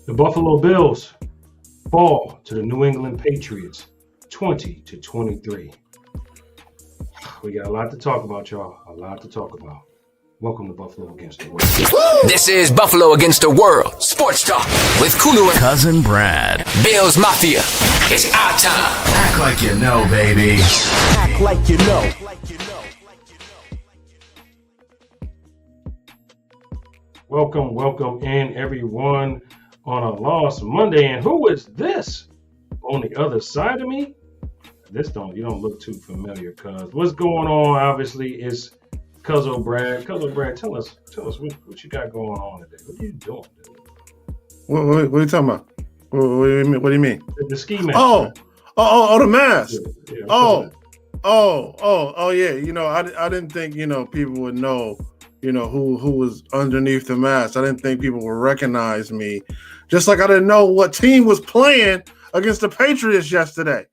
The Buffalo Bills fall to the New England Patriots 20-23. We got a lot to talk about, y'all. A lot to talk about. Welcome to Buffalo Against the World. This is Buffalo Against the World Sports Talk with Kulu Cuzin Brad. Bills Mafia. It's our time. Act like you know, baby. Act like you know. Welcome in, everyone, on a Lost Monday. And who is this on the other side of me? You don't look too familiar, cuz. What's going on, obviously, is Kuzin Brad. Kuzin Brad, tell us what you got going on today. What are you doing, dude? What are you talking about? What do you mean? The ski mask. The mask. Yeah, yeah. You know, I didn't think, people would know, who was underneath the mask. I didn't think people would recognize me. Just like I didn't know what team was playing against the Patriots yesterday.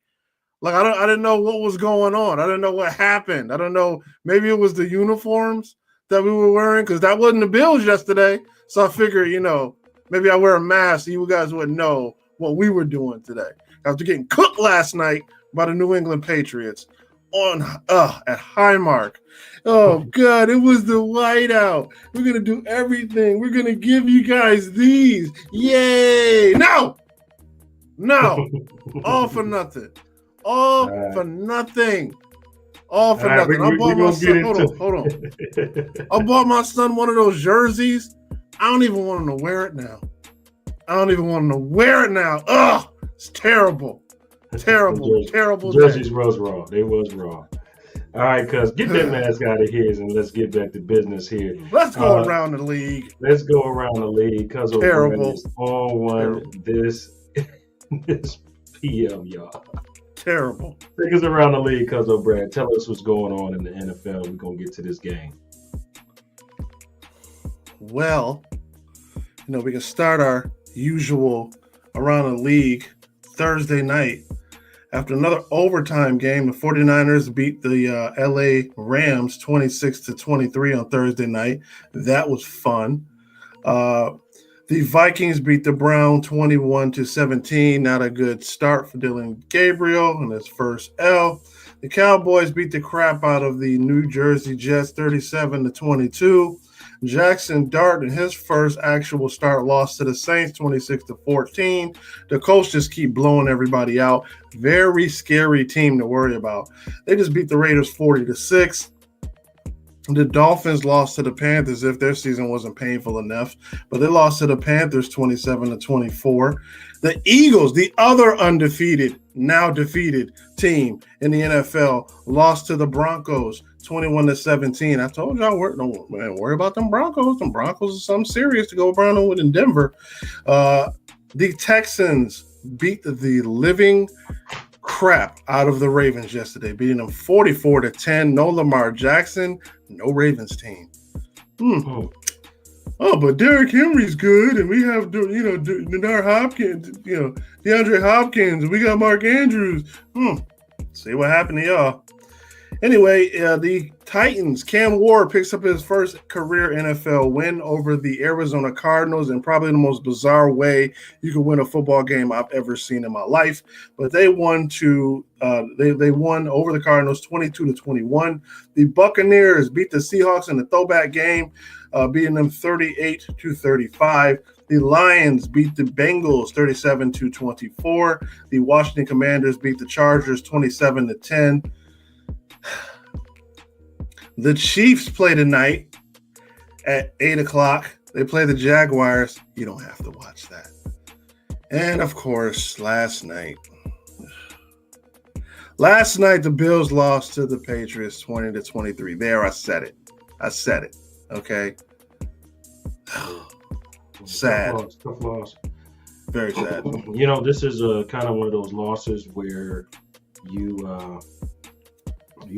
Like I didn't know what was going on. I didn't know what happened. I don't know. Maybe it was the uniforms that we were wearing because that wasn't the Bills yesterday. So I figured, maybe I wear a mask so you guys would know what we were doing today. After getting cooked last night by the New England Patriots at Highmark. Oh God, it was the whiteout. We're gonna do everything. We're gonna give you guys these. Yay! No, all for nothing. All for nothing. All for nothing. I bought my son. Hold on. I bought my son one of those jerseys. I don't even want him to wear it now. Ugh, it's terrible. Terrible. Jerseys was wrong. They was wrong. All right, cuz get that mask out of here and let's get back to business here. Let's go around the league. Let's go around the league. Cuz terrible. On one this PM, y'all. Terrible. Take us around the league, Cuz Brad. Tell us what's going on in the NFL. We're gonna get to this game. Well, we can start our usual around the league Thursday night. After another overtime game, the 49ers beat the LA Rams 26-23 on Thursday night. That was fun. The Vikings beat the Browns 21-17. Not a good start for Dylan Gabriel in his first L. The Cowboys beat the crap out of the New Jersey Jets 37-22. Jackson Dart in his first actual start lost to the Saints 26-14. The Colts just keep blowing everybody out. Very scary team to worry about. They just beat the Raiders 40-6. The Dolphins lost to the Panthers if their season wasn't painful enough, but they lost to the Panthers 27-24. The Eagles, the other undefeated, now defeated team in the NFL, lost to the Broncos 21-17. I told y'all, don't worry about them Broncos. Them Broncos are something serious to go around with in Denver. The Texans beat the living crap out of the Ravens yesterday, beating them 44-10. No Lamar Jackson, no Ravens team. Oh, but Derrick Henry's good, and we have DeAndre Hopkins, we got Mark Andrews. See what happened to y'all. Anyway, the Titans, Cam Ward picks up his first career NFL win over the Arizona Cardinals in probably the most bizarre way you could win a football game I've ever seen in my life. But they won they won over the Cardinals 22-21. The Buccaneers beat the Seahawks in the throwback game, beating them 38-35. The Lions beat the Bengals 37-24. The Washington Commanders beat the Chargers 27-10. The Chiefs play tonight at 8 o'clock. They play the Jaguars. You don't have to watch that. And, of course, last night, the Bills lost to the Patriots 20-23. There, I said it. Okay? Sad. Tough loss. Very sad. This is kind of one of those losses where you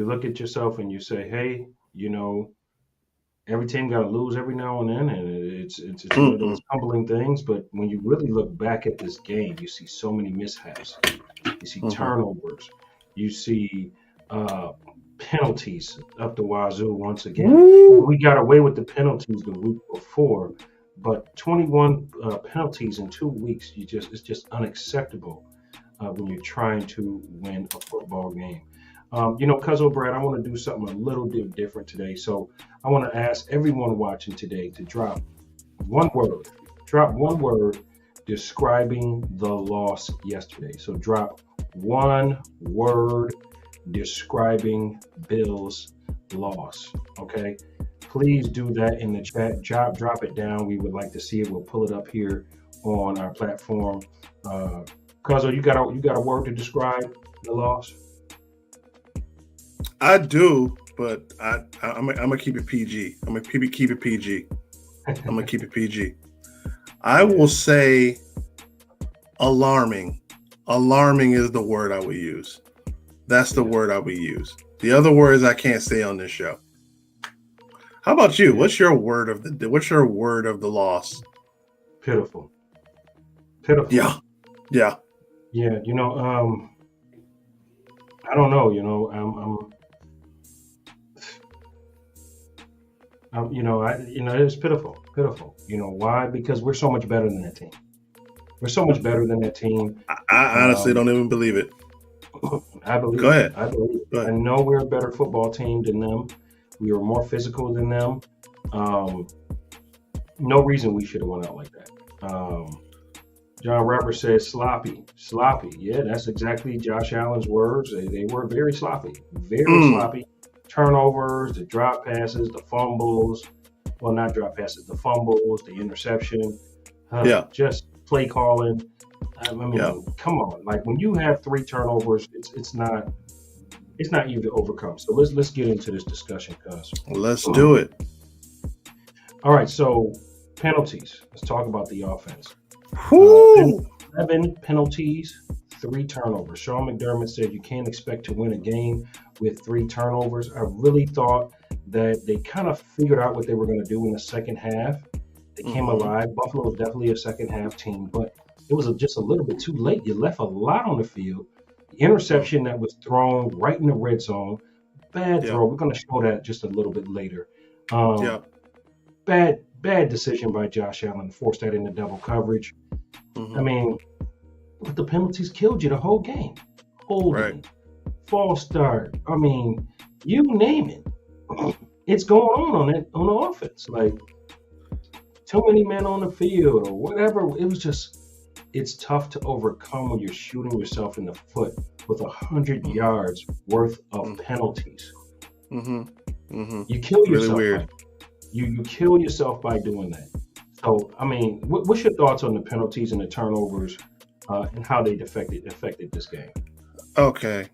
look at yourself and you say, hey, every team got to lose every now and then, and it's one of those humbling things. But when you really look back at this game, you see so many mishaps. You see turnovers. You see penalties up the wazoo once again. We got away with the penalties the week before, But 21 penalties in 2 weeks, it's just unacceptable when you're trying to win a football game. Cuzzo Brad, I want to do something a little bit different today. So I want to ask everyone watching today to drop one word. Drop one word describing the loss yesterday. So drop one word describing Bill's loss. Okay. Please do that in the chat. Drop it down. We would like to see it. We'll pull it up here on our platform. Cuzzo, you got a word to describe the loss? I do, but I'm gonna keep it PG. I'm gonna keep it PG. I'm gonna keep it PG. I will say alarming. Alarming is the word I would use. That's the word I would use. The other words I can't say on this show. How about you? What's your word of the loss? Pitiful. Yeah. Yeah. I don't know. It's pitiful. Why? Because we're so much better than that team. We're so much better than that team. I honestly don't even believe it. I believe. Go ahead. I believe. Go ahead. I know we're a better football team than them. We were more physical than them. No reason we should have went out like that. John Rapper says sloppy. Yeah, that's exactly Josh Allen's words. They were very sloppy. Very sloppy. Turnovers, the drop passes, the fumbles. Well, not drop passes, the fumbles, the interception. Just play calling. Come on. Like when you have 3 turnovers, it's not easy to overcome. So let's get into this discussion, cuz. Let's do it. All right, so penalties. Let's talk about the offense. 11 penalties, 3 turnovers. Sean McDermott said you can't expect to win a game with 3 turnovers. I really thought that they kind of figured out what they were going to do in the second half. They came alive. Buffalo was definitely a second half team, but it was just a little bit too late. You left a lot on the field. The interception that was thrown right in the red zone, bad throw. We're going to show that just a little bit later. Bad decision by Josh Allen to force that into double coverage. I mean, but the penalties killed you the whole game. Holding, false start. I mean, you name it. It's going on the offense. Like too many men on the field or whatever. It was just, it's tough to overcome when you're shooting yourself in the foot with 100 yards worth of penalties. You kill yourself. Really weird. You kill yourself by doing that. So, I mean, what's your thoughts on the penalties and the turnovers and how they affected this game? Okay,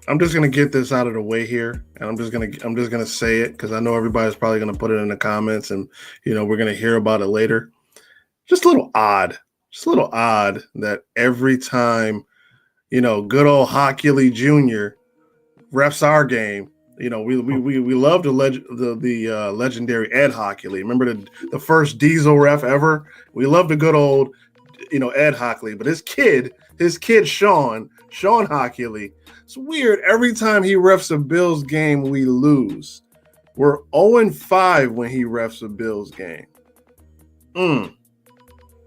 I'm just gonna get this out of the way here, and I'm just gonna say it because I know everybody's probably gonna put it in the comments, and we're gonna hear about it later. Just a little odd that every time, good old Hockey League Jr. refs our game. We love the legendary Ed Hockley. Remember the first Diesel ref ever? We love the good old, Ed Hockley. But his kid Sean Hockley. It's weird. Every time he refs a Bills game, we lose. We're 0-5 when he refs a Bills game.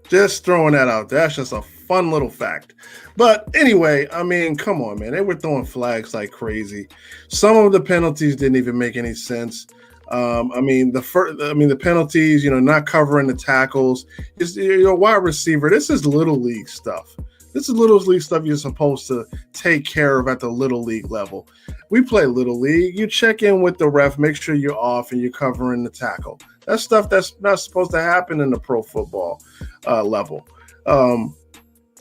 Just throwing that out there. That's just a fun little fact. But anyway, I mean, come on, man. They were throwing flags like crazy. Some of the penalties didn't even make any sense. The penalties, not covering the tackles. You're a wide receiver. This is little league stuff. This is little league stuff you're supposed to take care of at the little league level. We play little league. You check in with the ref, make sure you're off and you're covering the tackle. That's stuff that's not supposed to happen in the pro football level.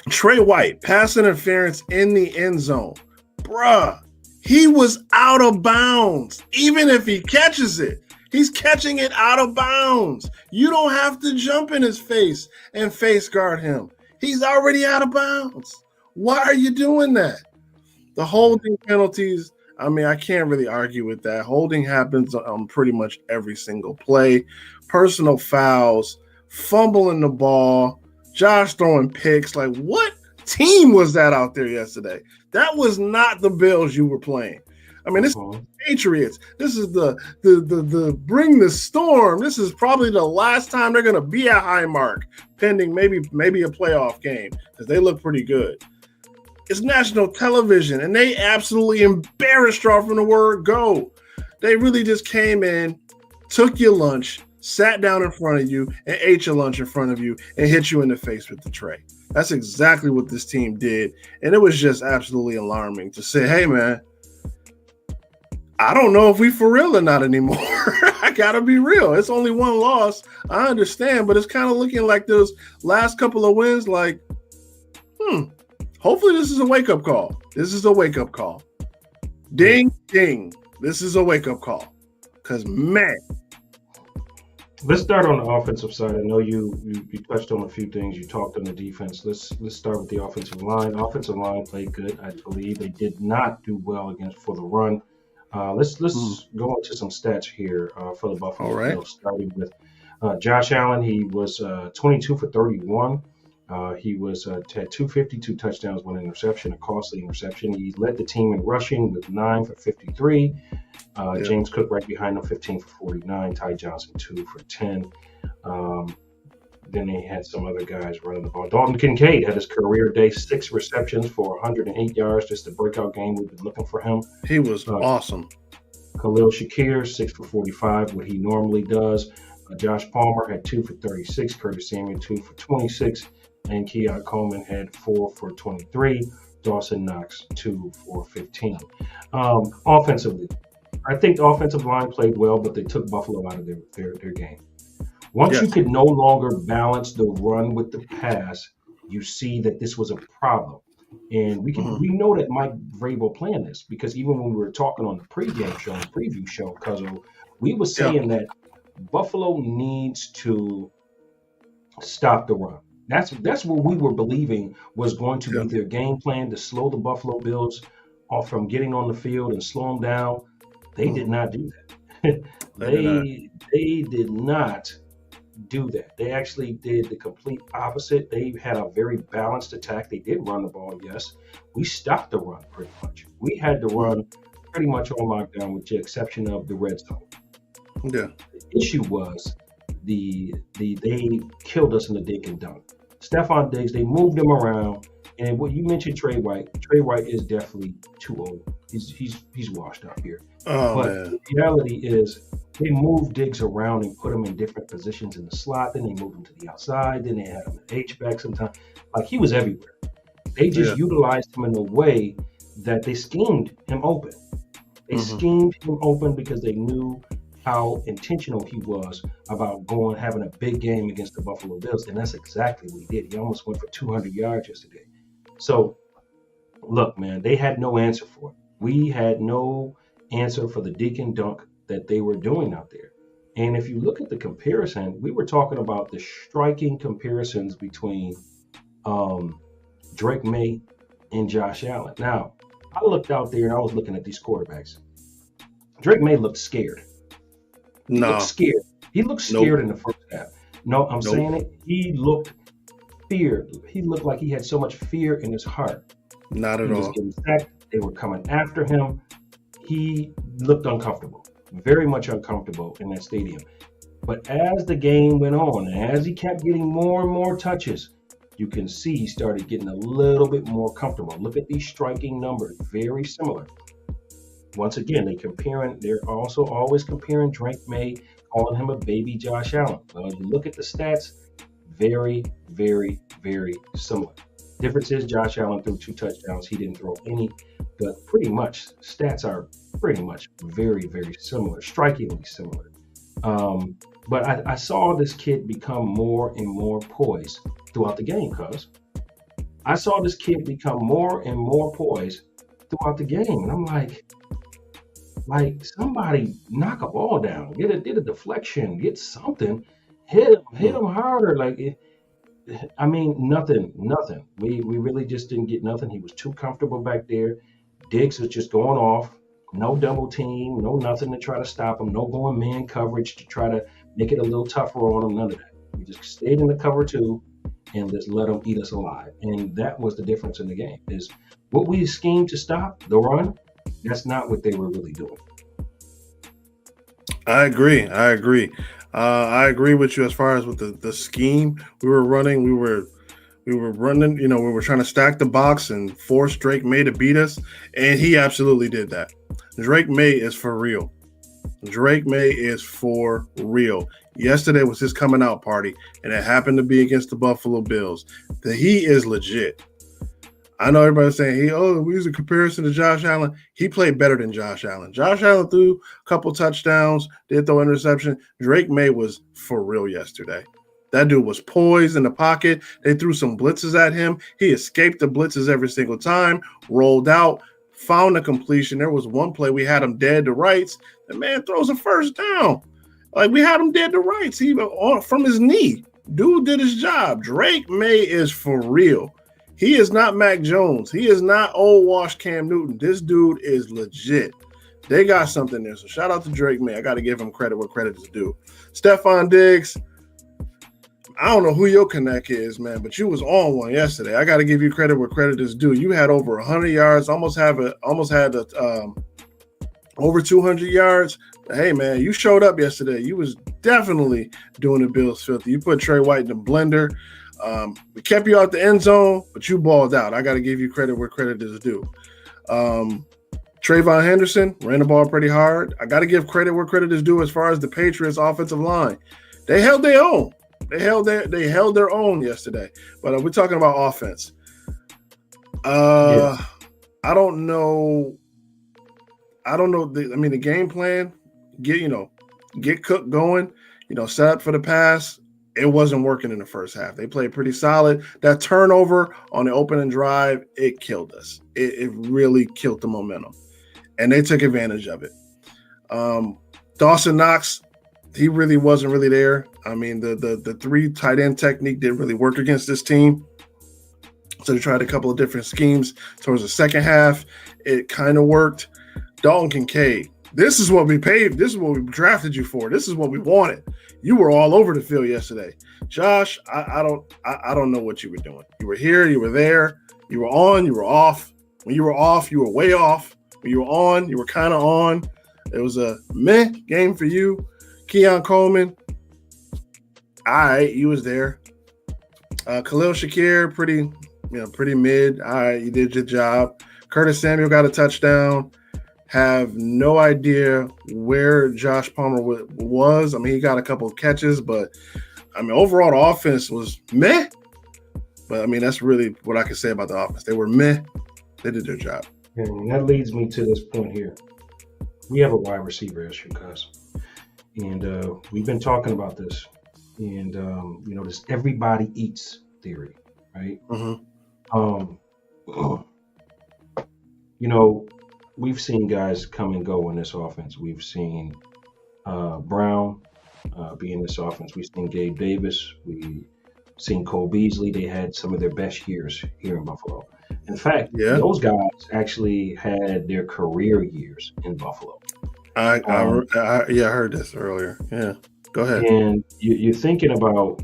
Trey White, pass interference in the end zone. Bruh, he was out of bounds. Even if he catches it, he's catching it out of bounds. You don't have to jump in his face and face guard him. He's already out of bounds. Why are you doing that? The holding penalties, I mean, I can't really argue with that. Holding happens on pretty much every single play. Personal fouls, fumbling the ball, Josh throwing picks. Like, what team was that out there yesterday? That was not the Bills you were playing. I mean, this is the Patriots. This is the bring the storm. This is probably the last time they're going to be at Highmark, pending maybe a playoff game, because they look pretty good. It's national television, and they absolutely embarrassed y'all from the word go. They really just came in, took your lunch, sat down in front of you, and ate your lunch in front of you, and hit you in the face with the tray. That's exactly what this team did, and it was just absolutely alarming to say, hey, man, I don't know if we for real or not anymore. I got to be real. It's only one loss. I understand, but it's kind of looking like those last couple of wins like, hopefully this is a wake-up call. This is a wake-up call. Ding, ding. This is a wake-up call. Because, man. Let's start on the offensive side. I know you touched on a few things. You talked on the defense. Let's start with the offensive line. Offensive line played good, I believe. They did not do well for the run. Let's go into some stats here for the Buffalo Bills, starting with Josh Allen. He was 22 for 31. He had 252 touchdowns, 1 interception, a costly interception. He led the team in rushing with 9 for 53. James Cook right behind him, 15 for 49. Ty Johnson, 2 for 10. Then they had some other guys running the ball. Dalton Kincaid had his career day, 6 receptions for 108 yards, just a breakout game. We've been looking for him. He was awesome. Khalil Shakir, 6 for 45, what he normally does. Josh Palmer had 2 for 36. Curtis Samuel, 2 for 26. And Keon Coleman had 4 for 23. Dawson Knox, 2 for 15. Offensively, I think the offensive line played well, but they took Buffalo out of their game. Once you could no longer balance the run with the pass, you see that this was a problem. And we know that Mike Vrabel planned this, because even when we were talking on the pregame show and preview show, Cuzzo, we were saying that Buffalo needs to stop the run. That's what we were believing was going to be their game plan, to slow the Buffalo Bills off from getting on the field and slow them down. They did not do that. They did not do that. They actually did the complete opposite. They had a very balanced attack. They did run the ball, yes. We stopped the run pretty much. We had the run pretty much on lockdown with the exception of the red zone. Yeah. The issue was they killed us in the dink and dunk. Stephon Diggs, they moved him around. And what you mentioned, Trey White is definitely too old. He's washed up here. But the reality is they moved Diggs around and put him in different positions in the slot. Then they moved him to the outside. Then they had him at H-back sometimes. Like, he was everywhere. They just utilized him in a way that they schemed him open. They schemed him open because they knew how intentional he was about having a big game against the Buffalo Bills. And that's exactly what he did. He almost went for 200 yards yesterday. So, look, man, they had no answer for it. We had no answer for the dink and dunk that they were doing out there. And if you look at the comparison, we were talking about the striking comparisons between Drake May and Josh Allen. Now, I looked out there and I was looking at these quarterbacks. Drake May looked scared. He looked scared. He looked scared in the first half. No, I'm saying it. He looked feared. He looked like he had so much fear in his heart. Not at all. Was getting sacked. They were coming after him. He looked uncomfortable, very much uncomfortable in that stadium. But as the game went on, as he kept getting more and more touches, you can see he started getting a little bit more comfortable. Look at these striking numbers, very similar. Once again, they're also always comparing Drake May, calling him a baby Josh Allen. Well, you look at the stats, very, very, very similar. Difference is Josh Allen threw 2 touchdowns. He didn't throw any, but pretty much stats are pretty much very, very similar, strikingly similar. But I saw this kid become more and more poised throughout the game, cuz. I saw this kid become more and more poised throughout the game. And I'm like somebody knock a ball down, get a deflection, get something, hit him harder. Nothing. We really just didn't get nothing. He was too comfortable back there. Diggs was just going off. No double team, no nothing to try to stop him. No going man coverage to try to make it a little tougher on him. None of that. We just stayed in the cover 2 and just let them eat us alive. And that was the difference in the game. Is what we schemed to stop, the run, That's not what they were really doing. I agree. I agree with you as far as with the scheme we were running. We were running. We were trying to stack the box and force Drake May to beat us, and he absolutely did that. Drake May is for real. Drake May is for real. Yesterday was his coming out party, and it happened to be against the Buffalo Bills. He is legit. I know everybody's saying we use a comparison to Josh Allen. He played better than Josh Allen. Josh Allen threw a couple touchdowns, did throw interception. Drake May was for real yesterday. That dude was poised in the pocket. They threw some blitzes at him. He escaped the blitzes every single time, rolled out, found a completion. There was one play we had him dead to rights. The man throws a first down. Like, we had him dead to rights. He from his knee. Dude did his job. Drake May is for real. He is not Mac Jones. He is not old wash Cam Newton. This dude is legit. They got something there. So shout out to Drake May. I got to give him credit where credit is due. Stephon Diggs, I don't know who your connect is, man, but you was on one yesterday. I got to give you credit where credit is due. You had over 100 yards, almost had over 200 yards. Hey, man, you showed up yesterday. You was definitely doing the Bills filthy. You put Trey White in the blender. We kept you out the end zone, but you balled out. I got to give you credit where credit is due. Trayvon Henderson ran the ball pretty hard. I got to give credit where credit is due as far as the Patriots offensive line. They held their own. They held their own yesterday. But we're talking about offense. I don't know. The game plan, get Cook going, set up for the pass. It wasn't working in the first half. They played pretty solid. That turnover on the opening drive, it killed us. It really killed the momentum. And they took advantage of it. Dawson Knox, he really wasn't really there. I mean, the three tight end technique didn't really work against this team. So they tried a couple of different schemes towards the second half. It kind of worked. Dalton Kincaid, this is what we paid. This is what we drafted you for. This is what we wanted. You were all over the field yesterday. Josh, I don't know what you were doing. You were here, you were there, you were on, you were off. When you were off, you were way off. When you were on, you were kind of on. It was a meh game for you. Keon Coleman, all right, you was there. Khalil Shakir, pretty mid. All right, you did your job. Curtis Samuel got a touchdown. Have no idea where Josh Palmer was. I mean, he got a couple of catches, but I mean, overall the offense was meh. But I mean, that's really what I can say about the offense. They were meh. They did their job. And that leads me to this point here. We have a wide receiver issue, cuz. And we've been talking about this. And, this everybody eats theory, right? Mm-hmm. We've seen guys come and go in this offense. We've seen Brown be in this offense. We've seen Gabe Davis. We've seen Cole Beasley. They had some of their best years here in Buffalo. In fact, those guys actually had their career years in Buffalo. I heard this earlier. Yeah, go ahead. And you're thinking about,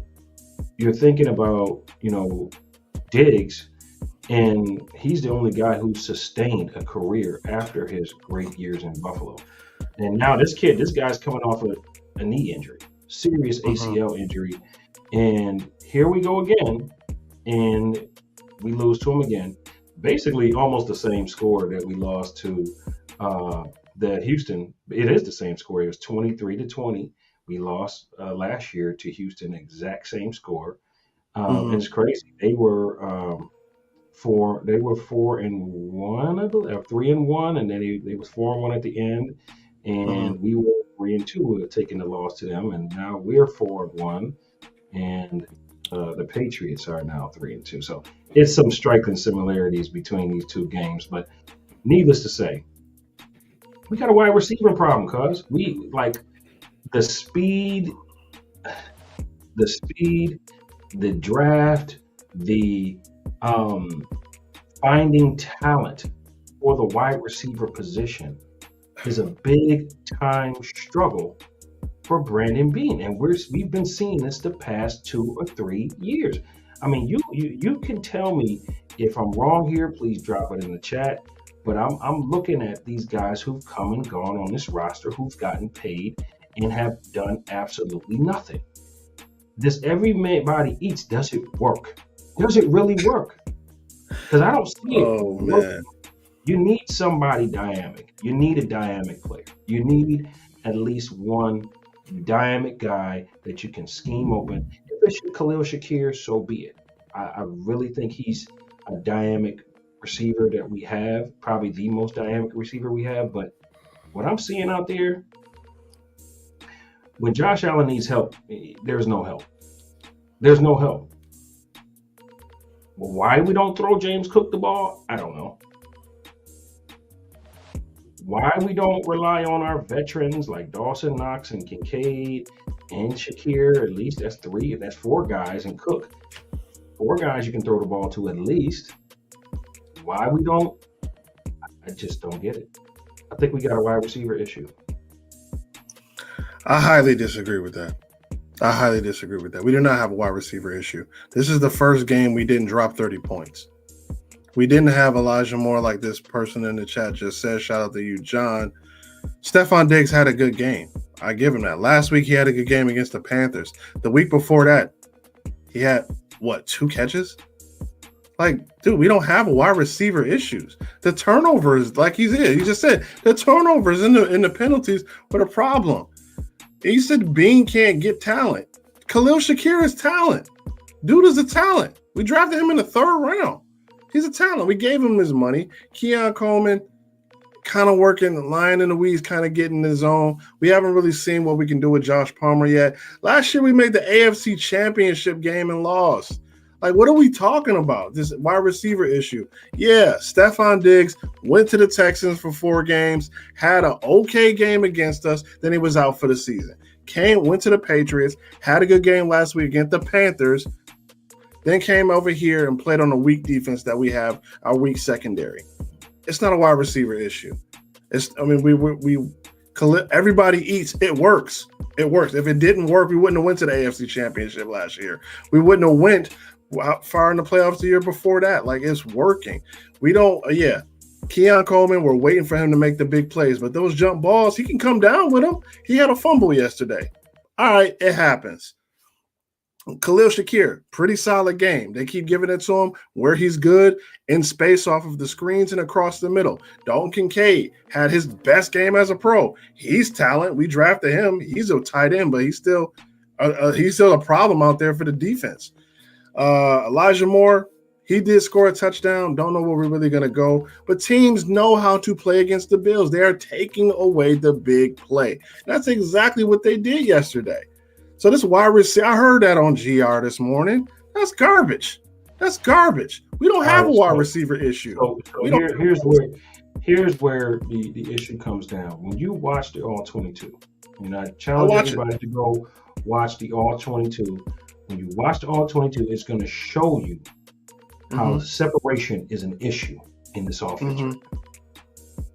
Diggs. And he's the only guy who sustained a career after his great years in Buffalo. And now this guy's coming off a knee injury, serious ACL injury. And here we go again. And we lose to him again. Basically almost the same score that we lost to the Houston. It is the same score. It was 23-20. We lost last year to Houston, exact same score. And it's crazy. They were 4-1, I believe, or 3-1, and then they was 4-1 at the end, and we were 3-2 taking the loss to them, and now we're 4-1, and the Patriots are now 3-2. So it's some striking similarities between these two games, but needless to say, we got a wide receiver problem, cuz we like the speed, the draft, the finding talent for the wide receiver position is a big time struggle for Brandon Beane, and we've been seeing this the past 2 or 3 years. I mean, you can tell me if I'm wrong here. Please drop it in the chat. But I'm looking at these guys who've come and gone on this roster, who've gotten paid and have done absolutely nothing. This everybody eats, does it work? Does it really work? Because I don't see it. Oh man. You need somebody dynamic. You need a dynamic player. You need at least one dynamic guy that you can scheme open. If it's Khalil Shakir, so be it. I really think he's a dynamic receiver that we have, probably the most dynamic receiver we have. But what I'm seeing out there, when Josh Allen needs help, there's no help. There's no help. Well, why we don't throw James Cook the ball, I don't know. Why we don't rely on our veterans like Dawson Knox and Kincaid and Shakir, at least that's 3, that's 4 guys, and Cook. 4 guys you can throw the ball to at least. Why we don't, I just don't get it. I think we got a wide receiver issue. I highly disagree with that. We do not have a wide receiver issue. This is the first game we didn't drop 30 points. We didn't have Elijah Moore like this person in the chat just said. Shout out to you, John. Stephon Diggs had a good game. I give him that. Last week he had a good game against the Panthers. The week before that, he had, 2 catches? Like, dude, we don't have a wide receiver issues. The turnovers, like he just said, the turnovers in the penalties were the problem. He said Bean can't get talent. Khalil Shakir is talent. Dude is a talent. We drafted him in the 3rd round. He's a talent. We gave him his money. Keon Coleman kind of working, lying in the weeds, kind of getting his own. We haven't really seen what we can do with Josh Palmer yet. Last year we made the AFC Championship game and lost. Like, what are we talking about? This wide receiver issue. Yeah, Stephon Diggs went to the Texans for 4 games, had an okay game against us, then he was out for the season. Went to the Patriots, had a good game last week against the Panthers, then came over here and played on the weak defense that we have, our weak secondary. It's not a wide receiver issue. Everybody eats. It works. It works. If it didn't work, we wouldn't have went to the AFC Championship last year. We wouldn't have went far in the playoffs the year before that. Like, it's working. We don't. Keon Coleman, we're waiting for him to make the big plays, but those jump balls, he can come down with them. He had a fumble yesterday. All right, it happens. Khalil Shakir, pretty solid game. They keep giving it to him where he's good in space off of the screens and across the middle. Dalton Kincaid had his best game as a pro. He's talent. We drafted him. He's a tight end, but he's still a problem out there for the defense. Elijah Moore, he did score a touchdown. Don't know where we're really going to go. But teams know how to play against the Bills. They are taking away the big play. That's exactly what they did yesterday. So this wide receiver, I heard that on GR this morning. That's garbage. We don't have a wide receiver issue. So here's where the issue comes down. When you watch the All 22, and I challenge everybody to go watch the All 22. When you watch the All 22, it's going to show you how separation is an issue in this offense.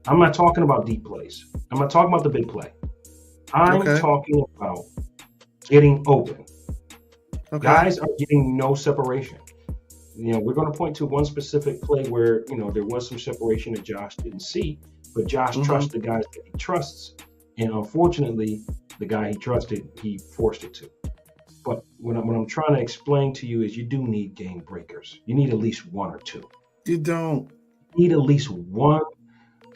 I'm not talking about deep plays. I'm not talking about the big play. I'm talking about getting open. Guys are getting no separation. We're going to point to one specific play where, there was some separation that Josh didn't see, but Josh trusts the guys that he trusts. And unfortunately, the guy he trusted, he forced it to. But what I'm trying to explain to you is you do need game breakers. You need at least 1 or 2. You don't. You need at least 1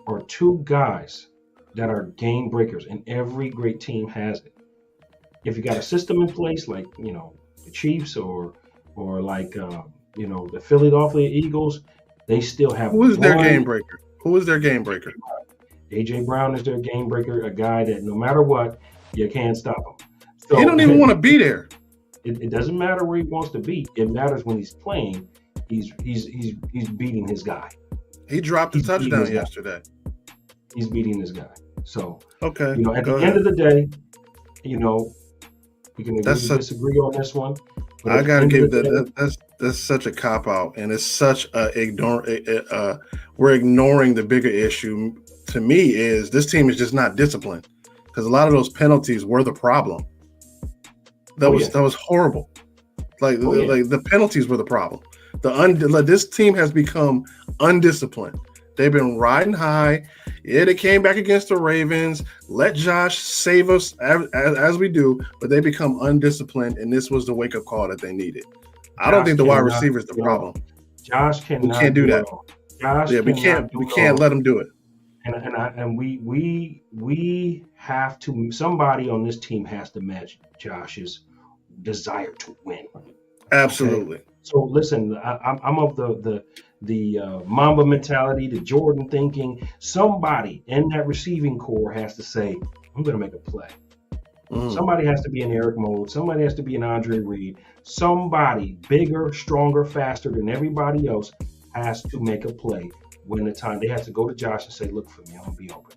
or 2 guys that are game breakers, and every great team has it. If you got a system in place like, the Chiefs or like, the Philadelphia Eagles, they still have. Who is their game breaker? A.J. Brown is their game breaker, a guy that no matter what, you can't stop him. So, he don't even want to be there. It doesn't matter where he wants to be. It matters when he's playing. He's beating his guy. He dropped a touchdown yesterday. He's beating his guy. So at the end of the day, we can agree to disagree on this one. I gotta give that's such a cop out, and it's such we're ignoring the bigger issue. To me, is this team is just not disciplined, because a lot of those penalties were the problem. That was horrible. Like the penalties were the problem. This team has become undisciplined. They've been riding high. Yeah, they came back against the Ravens. Let Josh save us as we do, but they become undisciplined, and this was the wake-up call that they needed. I don't think the wide receiver is the problem. Josh cannot. We can't do that. Josh, we can't let him do it. And we have to. Somebody on this team has to match Josh's desire to win. Absolutely. Okay? So listen, I'm of the Mamba mentality, the Jordan thinking. Somebody in that receiving core has to say, "I'm going to make a play." Somebody has to be in Eric mode. Somebody has to be in Andre Reed. Somebody bigger, stronger, faster than everybody else has to make a play when the time. They have to go to Josh and say, "Look for me, I'm going to be open."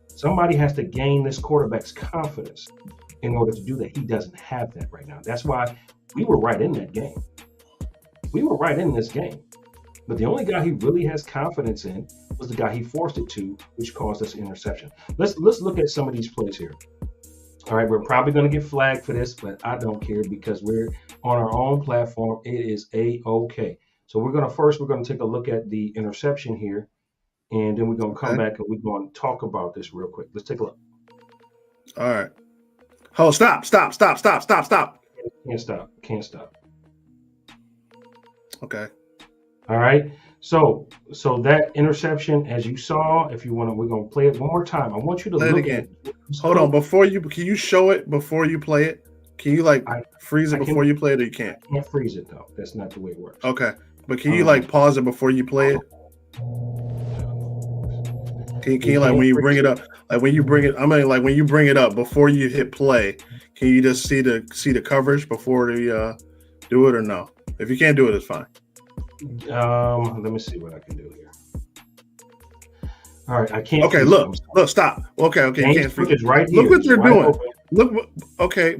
Somebody has to gain this quarterback's confidence in order to do that. He doesn't have that right now. That's why we were right in that game. We were right in this game. But the only guy he really has confidence in was the guy he forced it to, which caused us interception. Let's look at some of these plays here. All right, we're probably going to get flagged for this, but I don't care because we're on our own platform. It is A-OK. So we're going to take a look at the interception here, and then we're going to come back and we're going to talk about this real quick. Let's take a look. All right. Oh, stop. Can't stop. Okay. All right. So that interception, as you saw, if you want to, we're going to play it one more time. I want you to look at it. Hold on. Can you show it before you play it? Can you freeze it before you play it, or you can't? I can't freeze it though. That's not the way it works. Okay. But can you pause it before you play it? Can you when you bring it up, when you bring it, when you bring it up before you hit play, can you just see the coverage before you do it or no? If you can't do it, it's fine. Let me see what I can do here. All right, I can't. Okay, look, stop. Okay, you can't freeze it. Right here. Look what they're doing. Open. Look, okay.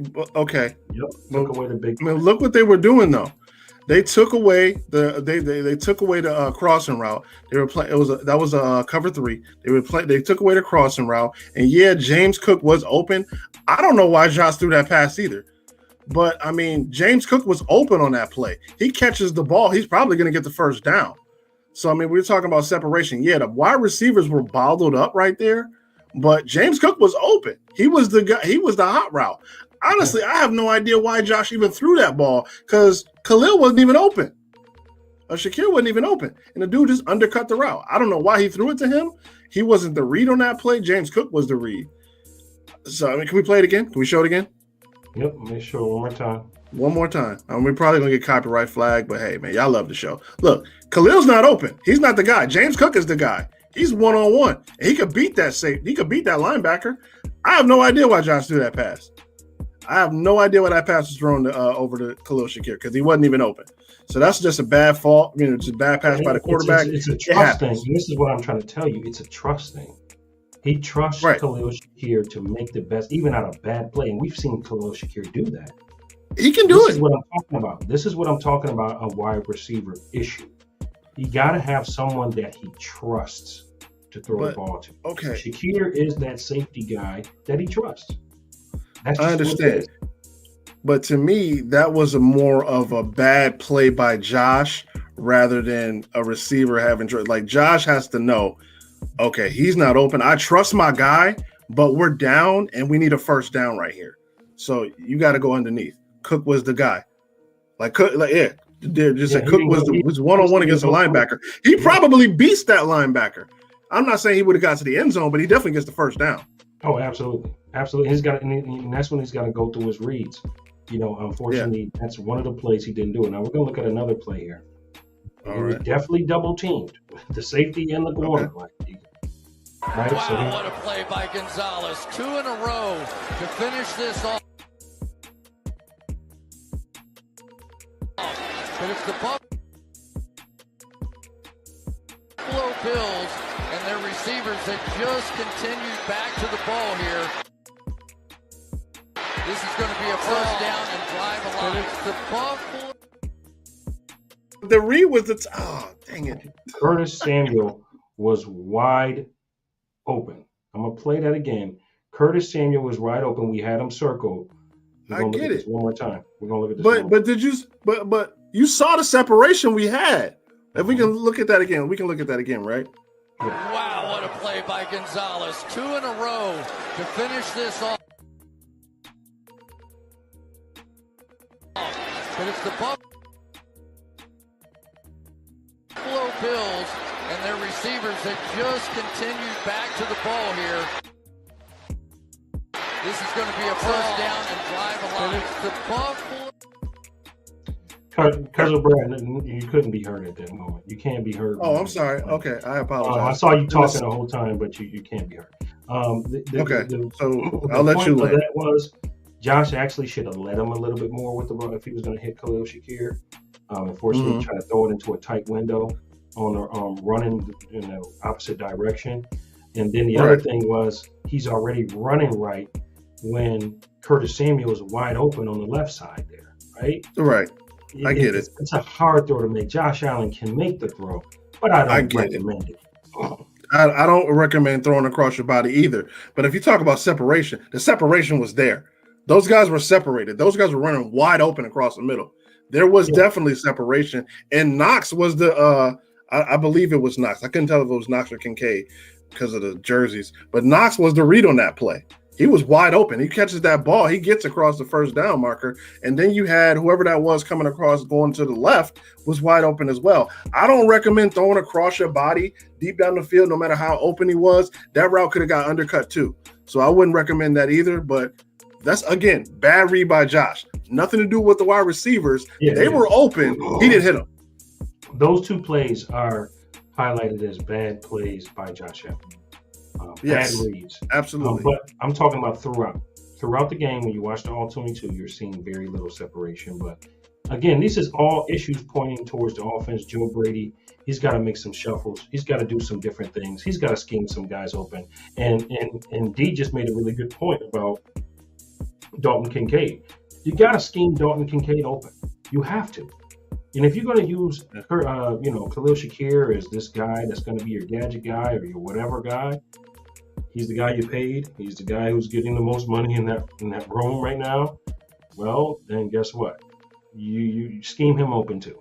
Yep. Took away the big. Look what they were doing though. They took away the crossing route. They were playing. That was a cover 3. They took away the crossing route, and yeah, James Cook was open. I don't know why Josh threw that pass either, but I mean, James Cook was open on that play. He catches the ball. He's probably going to get the first down. So I mean, we're talking about separation. Yeah, the wide receivers were bottled up right there, but James Cook was open. He was the guy. He was the hot route. Honestly, I have no idea why Josh even threw that ball because Khalil wasn't even open. Shakir wasn't even open. And the dude just undercut the route. I don't know why he threw it to him. He wasn't the read on that play. James Cook was the read. So, I mean, can we play it again? Can we show it again? Yep, let me show it one more time. One more time. I mean, we're probably going to get copyright flag, but hey, man, y'all love the show. Look, Khalil's not open. He's not the guy. James Cook is the guy. He's one-on-one. And he could beat that safety. He could beat that linebacker. I have no idea why Josh threw that pass. I have no idea why that pass was thrown over to Khalil Shakir because he wasn't even open. So that's just a bad fault. It's a bad pass by the quarterback. It's a trust thing. This is what I'm trying to tell you. It's a trust thing. He trusts Khalil Shakir to make the best, even out of bad play. And we've seen Khalil Shakir do that. He can do it. This is what I'm talking about. This is what I'm talking about, a wide receiver issue. You got to have someone that he trusts to throw the ball to. Okay. Shakir is that safety guy that he trusts. I understand. But to me, that was more of a bad play by Josh rather than a receiver having Josh has to know, okay, he's not open. I trust my guy, but we're down and we need a first down right here. So you got to go underneath. Cook was the guy. Cook was one-on-one against a linebacker. He probably beats that linebacker. I'm not saying he would have got to the end zone, but he definitely gets the first down. Oh, absolutely. Absolutely. And that's when he's got to go through his reads. Unfortunately, that's one of the plays he didn't do it. Now we're going to look at another play here. He was definitely double teamed. The safety and the corner. Okay. Right? Wow, what a play by Gonzalez. 2 in a row to finish this off. But it's the Buffalo Bills and their receivers that just continued back to the ball here. This is going to be a first down and drive a lot. It's the Buffalo. The read was dang it. Curtis Samuel was wide open. I'm going to play that again. Curtis Samuel was wide open. We had him circled. I get it. One more time. We're going to look at this. But you saw the separation we had. If we can look at that again, right? Wow, what a play by Gonzalez. 2 in a row to finish this off. But it's the Buffalo Bills and their receivers that just continued back to the ball here. This is going to be a first down and drive a lot. It's the Buffalo. Cousin Brad, you couldn't be heard at that moment. You can't be heard. Oh, I'm sorry. Okay, I apologize. I saw you talking the whole time, but you can't be heard. So I'll let you land. That was Josh actually should have let him a little bit more with the ball if he was going to hit Khalil Shakir. Unfortunately, try to throw it into a tight window on running in the opposite direction. And then the other thing was he's already running right when Curtis Samuel is wide open on the left side there, right? Right. I get it. It's a hard throw to make. Josh Allen can make the throw, but I don't recommend it. I don't recommend throwing across your body either. But if you talk about separation, the separation was there. Those guys were separated. Those guys were running wide open across the middle. There was definitely separation. And Knox was the I believe it was Knox. I couldn't tell if it was Knox or Kincaid because of the jerseys. But Knox was the read on that play. He was wide open. He catches that ball. He gets across the first down marker. And then you had whoever that was coming across going to the left was wide open as well. I don't recommend throwing across your body deep down the field, no matter how open he was. That route could have got undercut too. So I wouldn't recommend that either. But that's, again, bad read by Josh. Nothing to do with the wide receivers. They were open. He didn't hit them. Those two plays are highlighted as bad plays by Josh Allen. Bad reads. Absolutely. But I'm talking about throughout the game. When you watch the all 22, you're seeing very little separation. But again, this is all issues pointing towards the offense. Joe Brady, he's got to make some shuffles. He's got to do some different things. He's got to scheme some guys open. And D just made a really good point about Dalton Kincaid. You got to scheme Dalton Kincaid open. You have to. And if you're going to use, Khalil Shakir as this guy that's going to be your gadget guy or your whatever guy, he's the guy you paid. He's the guy who's getting the most money in that room right now. Well, then guess what? You scheme him open too.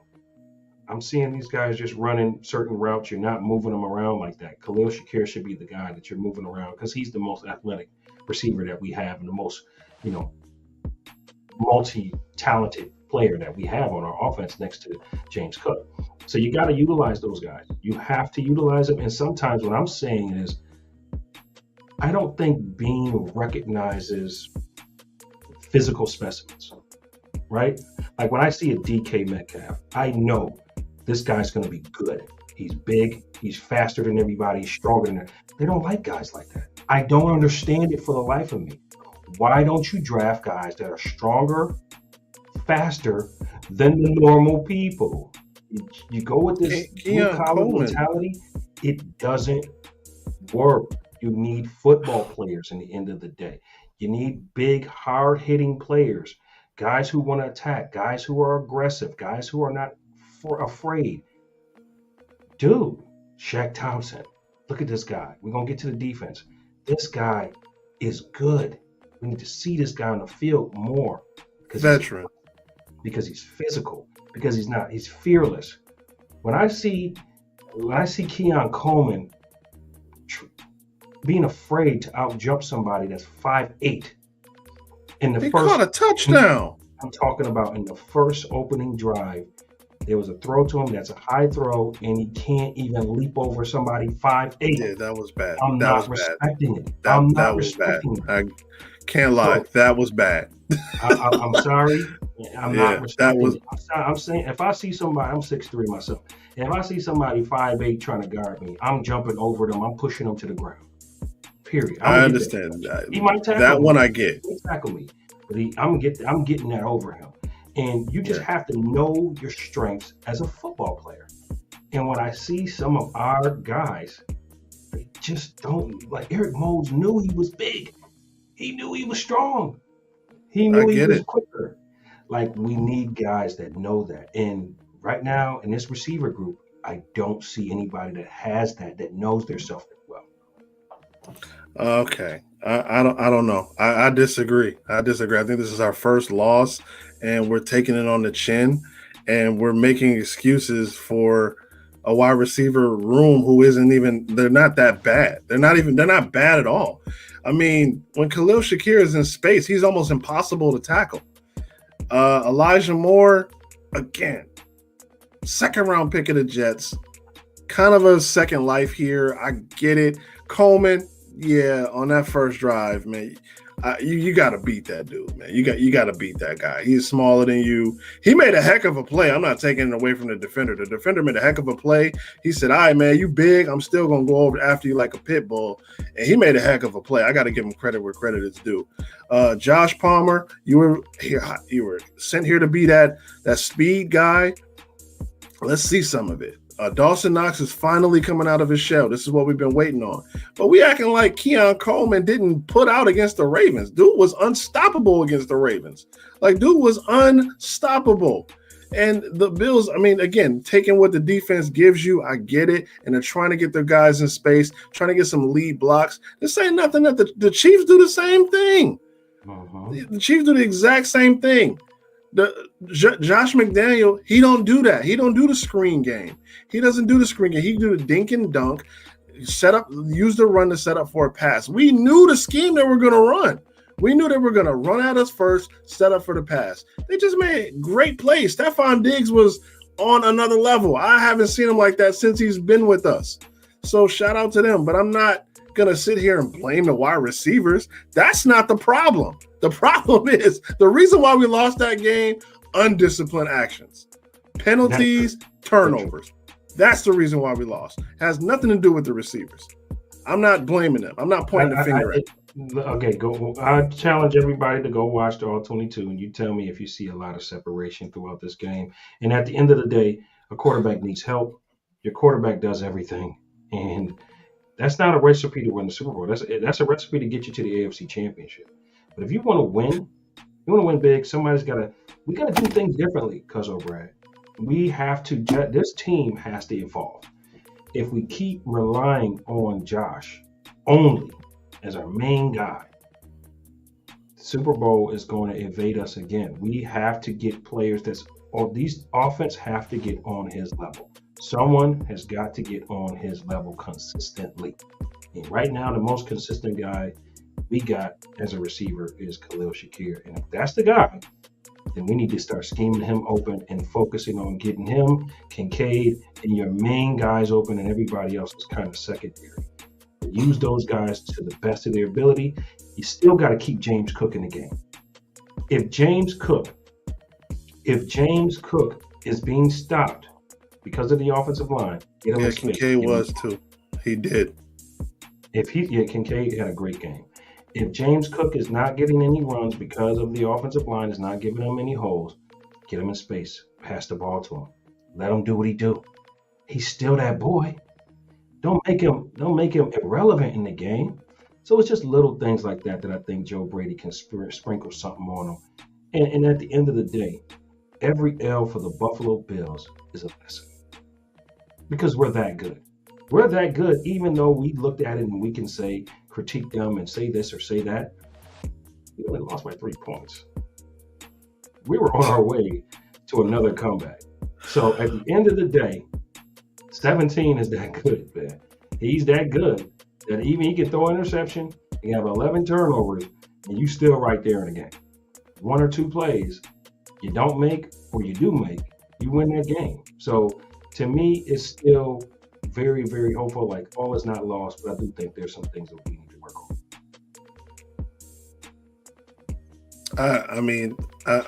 I'm seeing these guys just running certain routes. You're not moving them around like that. Khalil Shakir should be the guy that you're moving around because he's the most athletic receiver that we have and the most, multi-talented player that we have on our offense next to James Cook. So you got to utilize those guys. You have to utilize them. And sometimes what I'm saying is, I don't think Bean recognizes physical specimens, right? Like when I see a DK Metcalf, I know this guy's going to be good. He's big. He's faster than everybody. He's stronger than everybody. They don't like guys like that. I don't understand it for the life of me. Why don't you draft guys that are stronger, faster than the normal people? You go with this blue-collar mentality, it doesn't work. You need football players in the end of the day. You need big, hard-hitting players, guys who want to attack, guys who are aggressive, guys who are not afraid. Dude, Shaq Thompson, look at this guy. We're going to get to the defense. This guy is good. We need to see this guy on the field more. Veteran. Because he's physical. Because he's fearless. When I see Keon Coleman being afraid to outjump somebody that's 5'8", he caught a touchdown. I'm talking about in the first opening drive, there was a throw to him that's a high throw, and he can't even leap over somebody 5'8". Yeah, that was bad. I'm that not was respecting bad. it. That was bad. I can't lie. That was bad. I'm sorry. I'm not respecting it. I'm saying if I see somebody, I'm 6'3" myself. And if I see somebody 5'8" trying to guard me, I'm jumping over them. I'm pushing them to the ground. Period. I understand that. He might tackle that me. One I get. He might tackle me, but I'm getting that over him. And you just have to know your strengths as a football player. And when I see some of our guys, they just don't, like Eric Moulds knew he was big. He knew he was strong. He knew he was quicker. Like, we need guys that know that. And right now in this receiver group, I don't see anybody that has that knows their self that well. Okay. I don't know. I disagree. I think this is our first loss, and we're taking it on the chin, and we're making excuses for a wide receiver room who isn't even. They're not that bad. They're not bad at all. I mean, when Khalil Shakir is in space, he's almost impossible to tackle. Elijah Moore, again, second round pick of the Jets. Kind of a second life here. I get it. Coleman, yeah, on that first drive, man, you got to beat that dude, man. You got to beat that guy. He's smaller than you. He made a heck of a play. I'm not taking it away from the defender. The defender made a heck of a play. He said, "All right, man, you big. I'm still gonna go over after you like a pit bull." And he made a heck of a play. I got to give him credit where credit is due. Josh Palmer, you were sent here to be that speed guy. Let's see some of it. Dawson Knox is finally coming out of his shell. This is what we've been waiting on. But we acting like Keon Coleman didn't put out against the Ravens. Dude was unstoppable against the Ravens. Like, dude was unstoppable. And the Bills, I mean, again, taking what the defense gives you, I get it. And they're trying to get their guys in space, trying to get some lead blocks. This ain't nothing that the Chiefs do the same thing. The Chiefs do the exact same thing. Josh McDaniel, he don't do that. He don't do the screen game. He doesn't do the screen game. He do the dink and dunk, use the run to set up for a pass. We knew the scheme that we're going to run. We knew they were going to run at us first, set up for the pass. They just made great plays. Stephon Diggs was on another level. I haven't seen him like that since he's been with us. So shout out to them. But I'm not going to sit here and blame the wide receivers. That's not the problem. The problem is the reason why we lost that game, undisciplined actions, penalties, turnovers. That's the reason why we lost. It has nothing to do with the receivers. I'm not blaming them. I'm not pointing the finger at them. Okay, go. I challenge everybody to go watch the All 22, and you tell me if you see a lot of separation throughout this game. And at the end of the day, a quarterback needs help. Your quarterback does everything, and that's not a recipe to win the Super Bowl. That's a recipe to get you to the AFC Championship. But if you want to win big, we got to do things differently, Cuzzo Brad. This team has to evolve. If we keep relying on Josh only as our main guy, the Super Bowl is going to evade us again. We have to get players these offense have to get on his level. Someone has got to get on his level consistently. And right now, the most consistent guy we got as a receiver is Khalil Shakir. And if that's the guy, then we need to start scheming him open and focusing on getting him, Kincaid, and your main guys open, and everybody else is kind of secondary. Use those guys to the best of their ability. You still got to keep James Cook in the game. If James Cook is being stopped because of the offensive line, get him in space. Kincaid was too. He did. Kincaid had a great game. If James Cook is not getting any runs because of the offensive line is not giving him any holes, get him in space. Pass the ball to him. Let him do what he do. He's still that boy. Don't make him irrelevant in the game. So it's just little things like that I think Joe Brady can sprinkle something on him. And at the end of the day, every L for the Buffalo Bills is a lesson. Because we're that good. We're that good, even though we looked at it and we can say, critique them and say this or say that. We only lost by 3 points. We were on our way to another comeback. So at the end of the day, 17 is that good, man. He's that good that even he can throw an interception, he have 11 turnovers, and you still right there in the game. 1 or 2 plays you don't make or you do make, you win that game. So to me, it's still very, very hopeful. Like, all is not lost, but I do think there's some things that we need to work on.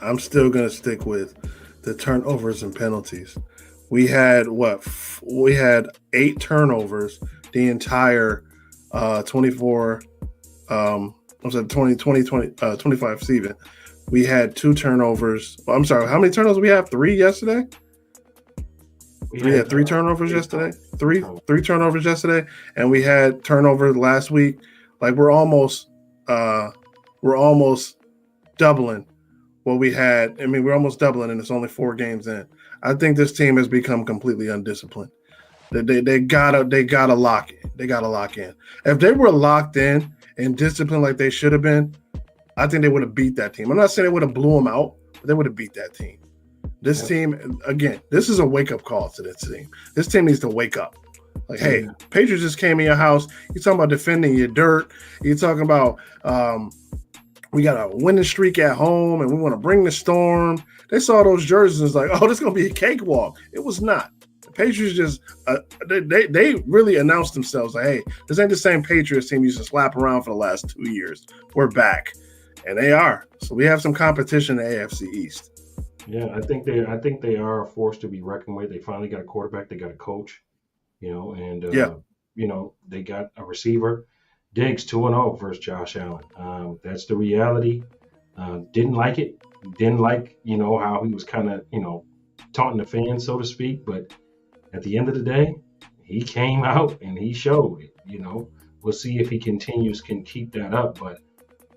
I'm still going to stick with the turnovers and penalties. We had 8 turnovers the entire 25 season. We had 2 turnovers. Well, I'm sorry, how many turnovers we have? 3 yesterday? We had 3 turnovers yesterday. Three turnovers yesterday, and we had turnovers last week. Like, we're almost doubling what we had. I mean, we're almost doubling, and it's only 4 games in. I think this team has become completely undisciplined. They gotta lock in. They gotta lock in. If they were locked in and disciplined like they should have been, I think they would have beat that team. I'm not saying they would have blew them out, but they would have beat that team. This team, again, this is a wake-up call to this team. This team needs to wake up. Like, hey, Patriots just came in your house. You're talking about defending your dirt. You're talking about we got a winning streak at home and we want to bring the storm. They saw those jerseys and it's like, oh, this is going to be a cakewalk. It was not. The Patriots just they really announced themselves like, hey, this ain't the same Patriots team used to slap around for the last 2 years. We're back. And they are. So we have some competition in the AFC East. Yeah, I think they are a force to be reckoned with. They finally got a quarterback. They got a coach, and they got a receiver. Diggs 2-0 versus Josh Allen. That's the reality. Didn't like it. Didn't like how he was kind of taunting the fans, so to speak. But at the end of the day, he came out and he showed it. We'll see if he can keep that up. But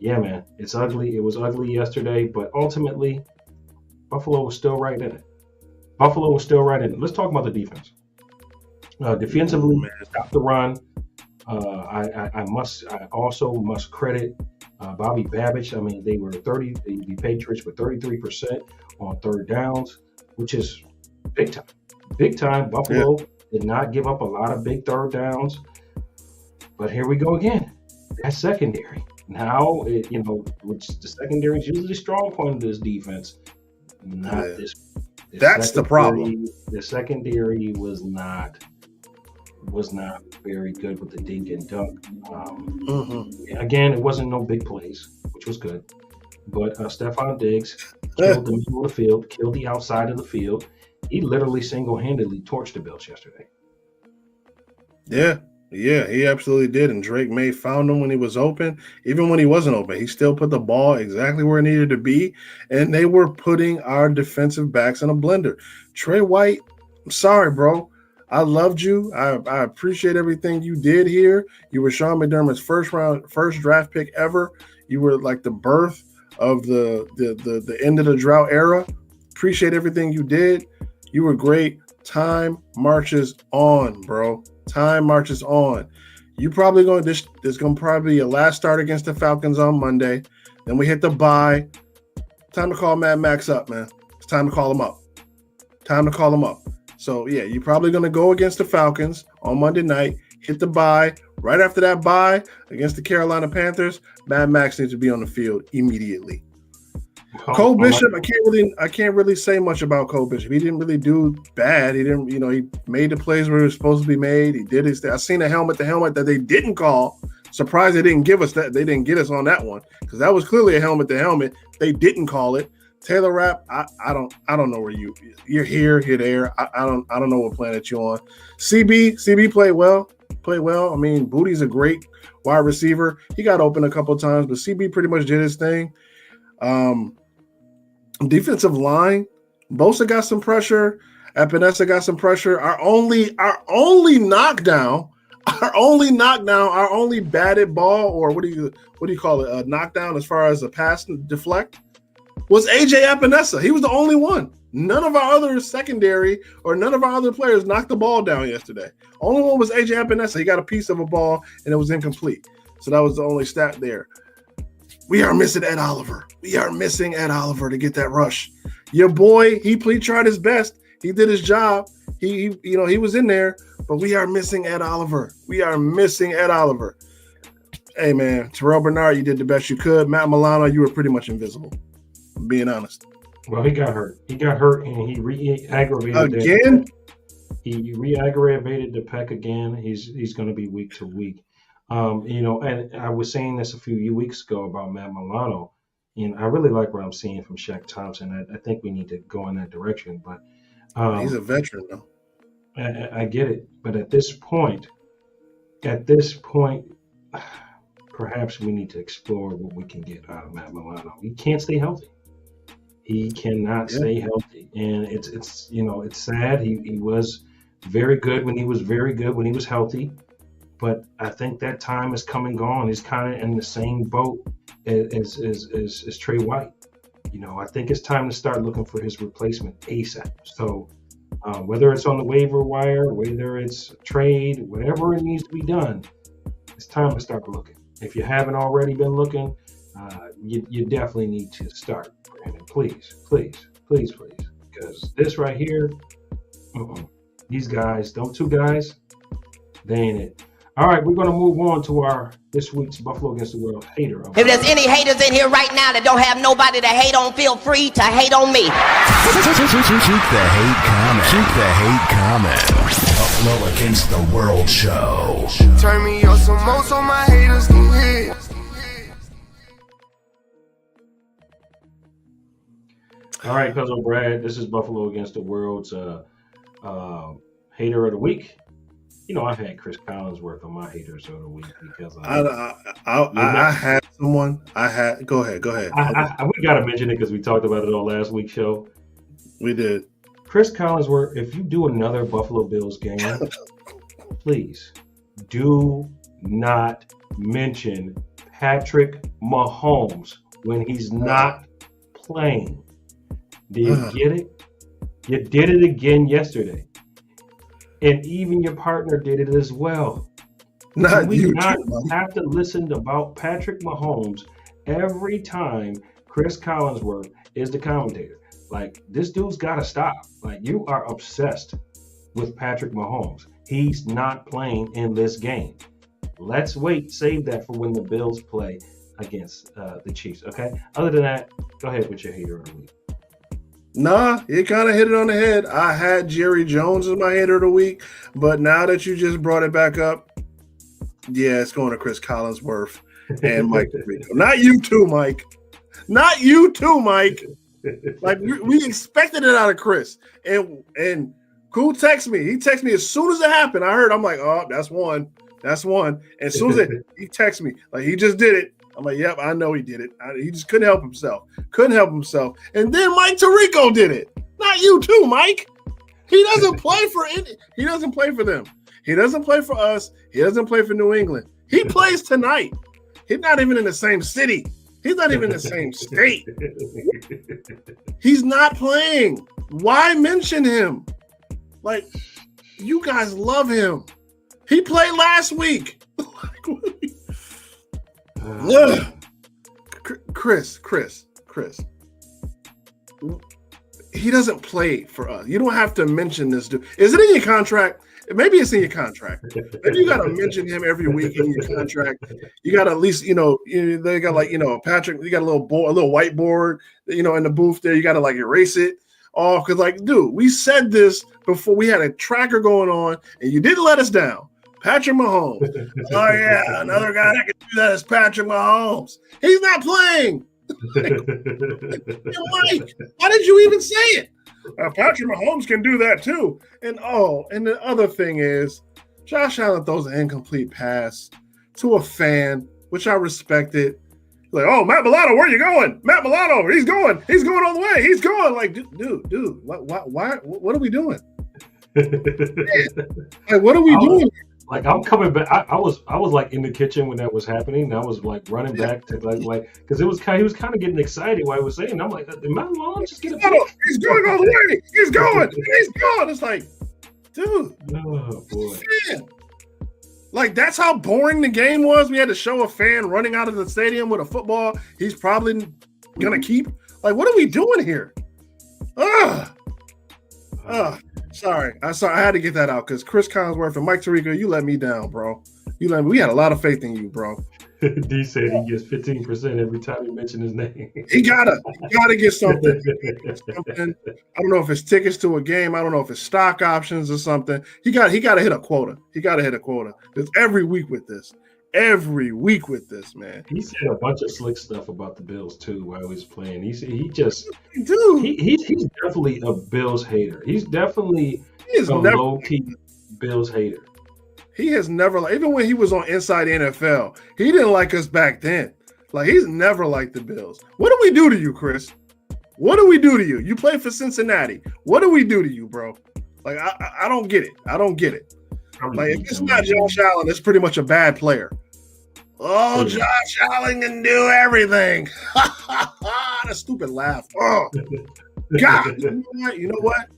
yeah, man, it's ugly. It was ugly yesterday, but ultimately, Buffalo was still right in it. Let's talk about the defense. Defensively, stop the run. I also must credit Bobby Babich. I mean, the Patriots were 33% on third downs, which is big time. Big time. Buffalo did not give up a lot of big third downs. But here we go again. That's secondary. Now, which the secondary is usually the strong point of this defense. Not this. That's the problem. The secondary was not very good with the dink and dunk. Again, it wasn't no big plays, which was good. But Stephon Diggs killed the middle of the field, killed the outside of the field. He literally single-handedly torched the Bills yesterday. Yeah, he absolutely did. And Drake May found him when he was open. Even when he wasn't open, he still put the ball exactly where it needed to be. And they were putting our defensive backs in a blender. Trey White, I'm sorry, bro. I loved you. I appreciate everything you did here. You were Sean McDermott's first draft pick ever. You were like the birth of the end of the drought era. Appreciate everything you did. You were great. Time marches on, bro. Time marches on. You probably going this going to probably be your last start against the Falcons on Monday. Then we hit the bye. Time to call Mad Max up, man. It's time to call him up. So yeah, you're probably going to go against the Falcons on Monday night. Hit the bye. Right after that bye against the Carolina Panthers, Mad Max needs to be on the field immediately. Cole Bishop, I can't really say much about Cole Bishop. He didn't really do bad. He didn't, he made the plays where it was supposed to be made. He did his thing. I seen a helmet that they didn't call. Surprised they didn't give us that. They didn't get us on that one because that was clearly a helmet. They didn't call it. Taylor Rapp, I don't know where you're here, you're there. I don't know what planet you're on. CB played well. I mean, Booty's a great wide receiver. He got open a couple of times, but CB pretty much did his thing. Defensive line, Bosa got some pressure. Epinesa got some pressure. Our only knockdown, our only batted ball, or what do you call it? A knockdown as far as a pass deflect was AJ Epinesa. He was the only one. None of our other secondary or none of our other players knocked the ball down yesterday. Only one was AJ Epinesa. He got a piece of a ball and it was incomplete. So that was the only stat there. We are missing Ed Oliver. To get that rush. Your boy, he tried his best. He did his job. He was in there, but we are missing Ed Oliver. Hey, man, Terrell Bernard, you did the best you could. Matt Milano, you were pretty much invisible, I'm being honest. Well, he got hurt. And he re-aggravated again. He re-aggravated the pec again. He's going to be week to week. And I was saying this a few weeks ago about Matt Milano, and I really like what I'm seeing from Shaq Thompson. I think we need to go in that direction, but he's a veteran, though. I get it, but at this point, perhaps we need to explore what we can get out of Matt Milano. He can't stay healthy. He cannot stay healthy, and it's sad. He was very good when he was healthy. But I think that time is come and gone. He's kind of in the same boat as Trey White. I think it's time to start looking for his replacement ASAP. So whether it's on the waiver wire, whether it's trade, whatever it needs to be done, it's time to start looking. If you haven't already been looking, you definitely need to start. Brandon, please, because because this right here, these guys, them two guys, they ain't it. All right, we're gonna move on to our this week's Buffalo Against the World hater. If there's any haters in here right now that don't have nobody to hate on, feel free to hate on me. Keep the hate coming. Keep the hate coming. Buffalo Against the World show. Turn me up some more so my haters can hit. All right, Cousin Brad, this is Buffalo Against the World's hater of the week. You know, I've had Chris Collinsworth on my haters of the week because I had someone. Go ahead. We got to mention it because we talked about it on last week's show. We did. Chris Collinsworth, if you do another Buffalo Bills game, please do not mention Patrick Mahomes when he's not playing. Do you get it? You did it again yesterday. And even your partner did it as well. Not we you not too, have to listen about Patrick Mahomes every time Chris Collinsworth is the commentator. Like, this dude's got to stop. Like, you are obsessed with Patrick Mahomes. He's not playing in this game. Let's save that for when the Bills play against the Chiefs, okay? Other than that, go ahead with your hater of the week. Nah, you kind of hit it on the head. I had Jerry Jones as my hater of the week, but now that you just brought it back up, yeah, it's going to Chris Collinsworth and Mike DeRico. Not you too, Mike. Not you too, Mike. Like, we expected it out of Chris. And Kulu texted me. He texted me as soon as it happened. I heard, I'm like, oh, that's one. That's one. And as soon as he texted me, like, he just did it. I'm like, yep, I know he did it. He just couldn't help himself. And then Mike DeRico did it. Not you too, Mike. He doesn't play for any. He doesn't play for them. He doesn't play for us. He doesn't play for New England. He plays tonight. He's not even in the same city. He's not even in the same state. He's not playing. Why mention him? Like, you guys love him. He played last week. Chris. He doesn't play for us. You don't have to mention this dude. Is it in your contract? Maybe it's in your contract. Maybe you got to mention him every week in your contract. You got to at least, they got like, Patrick, you got a little whiteboard, in the booth there. You got to like erase it off. Cause like, dude, we said this before. We had a tracker going on and you didn't let us down. Patrick Mahomes. Oh yeah, another guy that can do that is Patrick Mahomes. He's not playing. Mike, why did you even say it? Patrick Mahomes can do that too. And the other thing is, Josh Allen throws an incomplete pass to a fan, which I respected. Like, oh, Matt Milano, where you going? Matt Milano, he's going all the way. He's going. Like, dude, why? What are we doing? Like, what are we doing? Like, I'm coming back. I was like in the kitchen when that was happening. And I was like running back to like because he was kind of getting excited while I was saying. I'm like, did Matt Milano just get a pick? He's going all the way. He's going. It's like, dude. Oh boy. Man. Like, that's how boring the game was. We had to show a fan running out of the stadium with a football he's probably gonna keep. Like, what are we doing here? Sorry. I had to get that out because Chris Collinsworth and Mike DeRico, you let me down, bro. We had a lot of faith in you, bro. D said he gets 15% every time you mention his name. He gotta get something. I don't know if it's tickets to a game. I don't know if it's stock options or something. He gotta hit a quota. Because every week with this, man. He said a bunch of slick stuff about the Bills too while he was playing. He's definitely a Bills hater. He's definitely a low-key Bills hater. He has never, even when he was on Inside NFL, he didn't like us back then. Like, he's never liked the Bills. What do we do to you, Chris? What do we do to you? You play for Cincinnati. What do we do to you, bro? Like, I don't get it. Like, if it's not Josh Allen, it's pretty much a bad player. Oh, Josh Allen can do everything. That stupid laugh. Oh, God. You know what?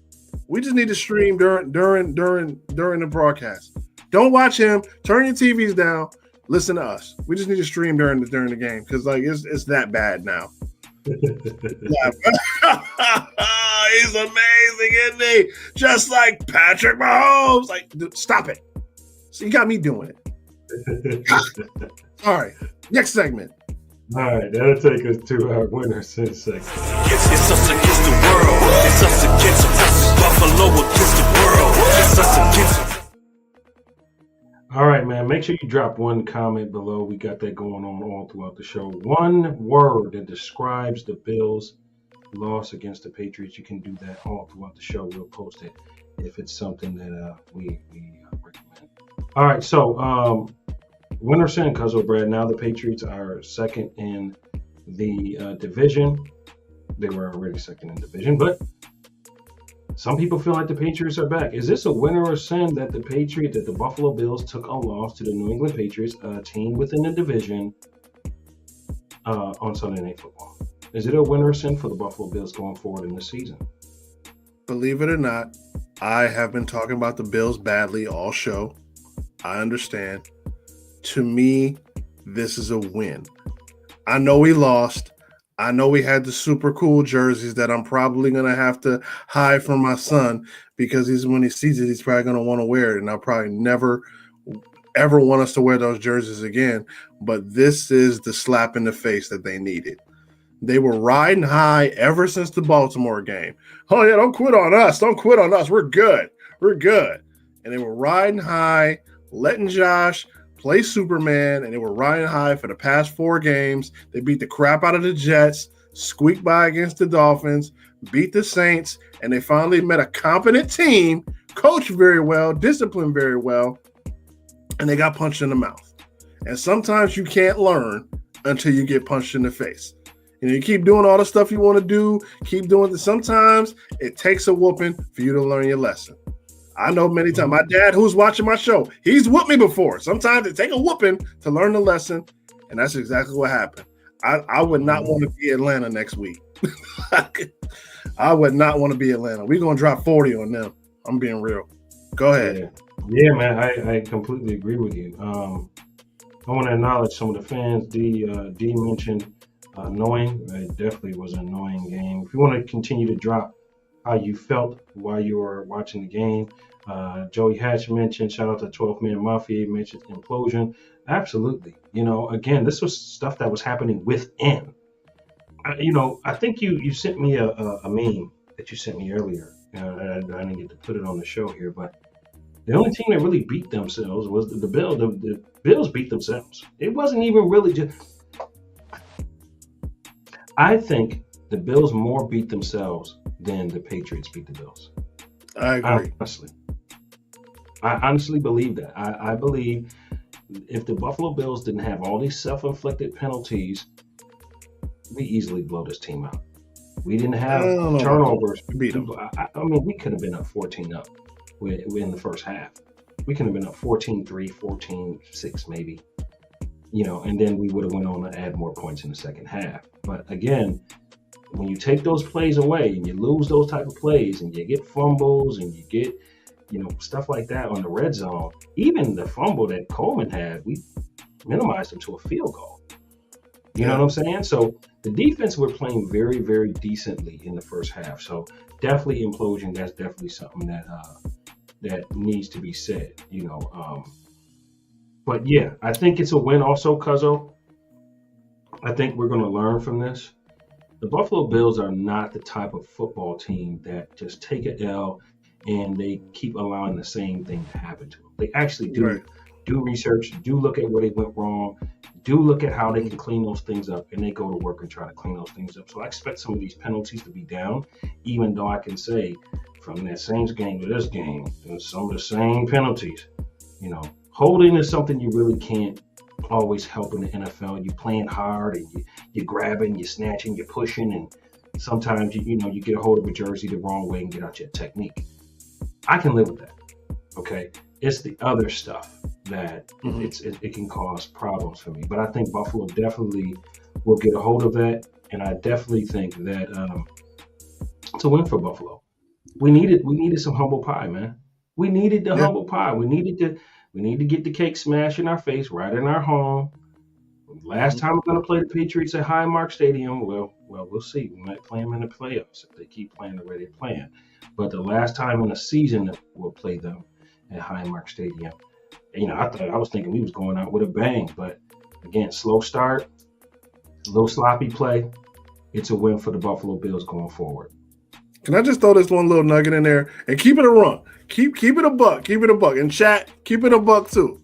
We just need to stream during the broadcast. Don't watch him. Turn your TVs down. Listen to us. We just need to stream during the game because like it's that bad now. he's amazing, isn't he? Just like Patrick Mahomes. Like, dude, stop it. So you got me doing it. All right, next segment. All right, that'll take us to our winner since segment. It's us against the world. It's us against us. Buffalo against the world. It's us against. All right, man. Make sure you drop one comment below. We got that going on all throughout the show. One word that describes the Bills' loss against the Patriots. You can do that all throughout the show. We'll post it if it's something that we recommend. All right, so winner sin, Cuzin Brad. Now the Patriots are second in the division. They were already second in the division, but some people feel like the Patriots are back. Is this a winner or sin that the Buffalo Bills took a loss to the New England Patriots, a team within the division, on Sunday Night Football? Is it a winner or sin for the Buffalo Bills going forward in this season? Believe it or not, I have been talking about the Bills badly all show. I understand. To me, this is a win. I know we lost. I know we had the super cool jerseys that I'm probably going to have to hide from my son because when he sees it, he's probably going to want to wear it. And I'll probably never, ever want us to wear those jerseys again. But this is the slap in the face that they needed. They were riding high ever since the Baltimore game. Oh, yeah, don't quit on us. Don't quit on us. We're good. We're good. And they were riding high, letting Josh play Superman, and they were riding high for the past 4 games. They beat the crap out of the Jets, squeaked by against the Dolphins, beat the Saints, and they finally met a competent team, coached very well, disciplined very well, and they got punched in the mouth. And sometimes you can't learn until you get punched in the face. You keep doing all the stuff you want to do, keep doing it. Sometimes it takes a whooping for you to learn your lesson. I know many times. My dad, who's watching my show, he's whooped me before. Sometimes it takes a whooping to learn the lesson, and that's exactly what happened. I would not want to be Atlanta next week. I would not want to be Atlanta. We're going to drop 40 on them. I'm being real. Go ahead. Yeah, man, I completely agree with you. I want to acknowledge some of the fans. D mentioned annoying. It definitely was an annoying game. If you want to continue to drop how you felt while you were watching the game. Joey Hatch mentioned, shout out to 12th Man Mafia, mentioned implosion. Absolutely. Again, this was stuff that was happening within. I think you sent me a meme that you sent me earlier. I didn't get to put it on the show here, but the only team that really beat themselves was the Bills. The Bills beat themselves. It wasn't even really just. I think the Bills more beat themselves than the Patriots beat the Bills. I agree. I honestly believe that. I believe if the Buffalo Bills didn't have all these self-inflicted penalties, we easily blow this team out. We didn't have turnovers. We beat them. I mean, we could have been up 14-0 in the first half. We could have been up 14-3, 14-6 maybe. And then we would have went on to add more points in the second half. But again, when you take those plays away and you lose those type of plays and you get fumbles and you get, stuff like that on the red zone, even the fumble that Coleman had, we minimized him to a field goal. You know what I'm saying? So the defense were playing very, very decently in the first half. So definitely implosion. That's definitely something that needs to be said, But yeah, I think it's a win also, Cuzzo. I think we're going to learn from this. The Buffalo Bills are not the type of football team that just take an L and they keep allowing the same thing to happen to them. They actually do research, do look at where they went wrong, do look at how they can clean those things up, and they go to work and try to clean those things up. So I expect some of these penalties to be down, even though I can say from that Saints game to this game, there's some of the same penalties. Holding is something you really can't always help in the NFL. You're playing hard and you're grabbing, you're snatching, you're pushing, and sometimes you get a hold of a jersey the wrong way and get out your technique. I can live with that. Okay, it's the other stuff that it can cause problems for me. But I think Buffalo definitely will get a hold of that, and I definitely think that it's a win for Buffalo. We needed some humble pie, man. We needed the humble pie. We need to get the cake smashed in our face right in our home, Last time we're going to play the Patriots at Highmark Stadium, well, we'll see. We might play them in the playoffs if they keep playing the way they're playing. But the last time in the season that we'll play them at Highmark Stadium, I was thinking we was going out with a bang. But again, slow start, a little sloppy play. It's a win for the Buffalo Bills going forward. Can I just throw this one little nugget in there and keep it a run? Keep it a buck. Keep it a buck. And chat, keep it a buck too.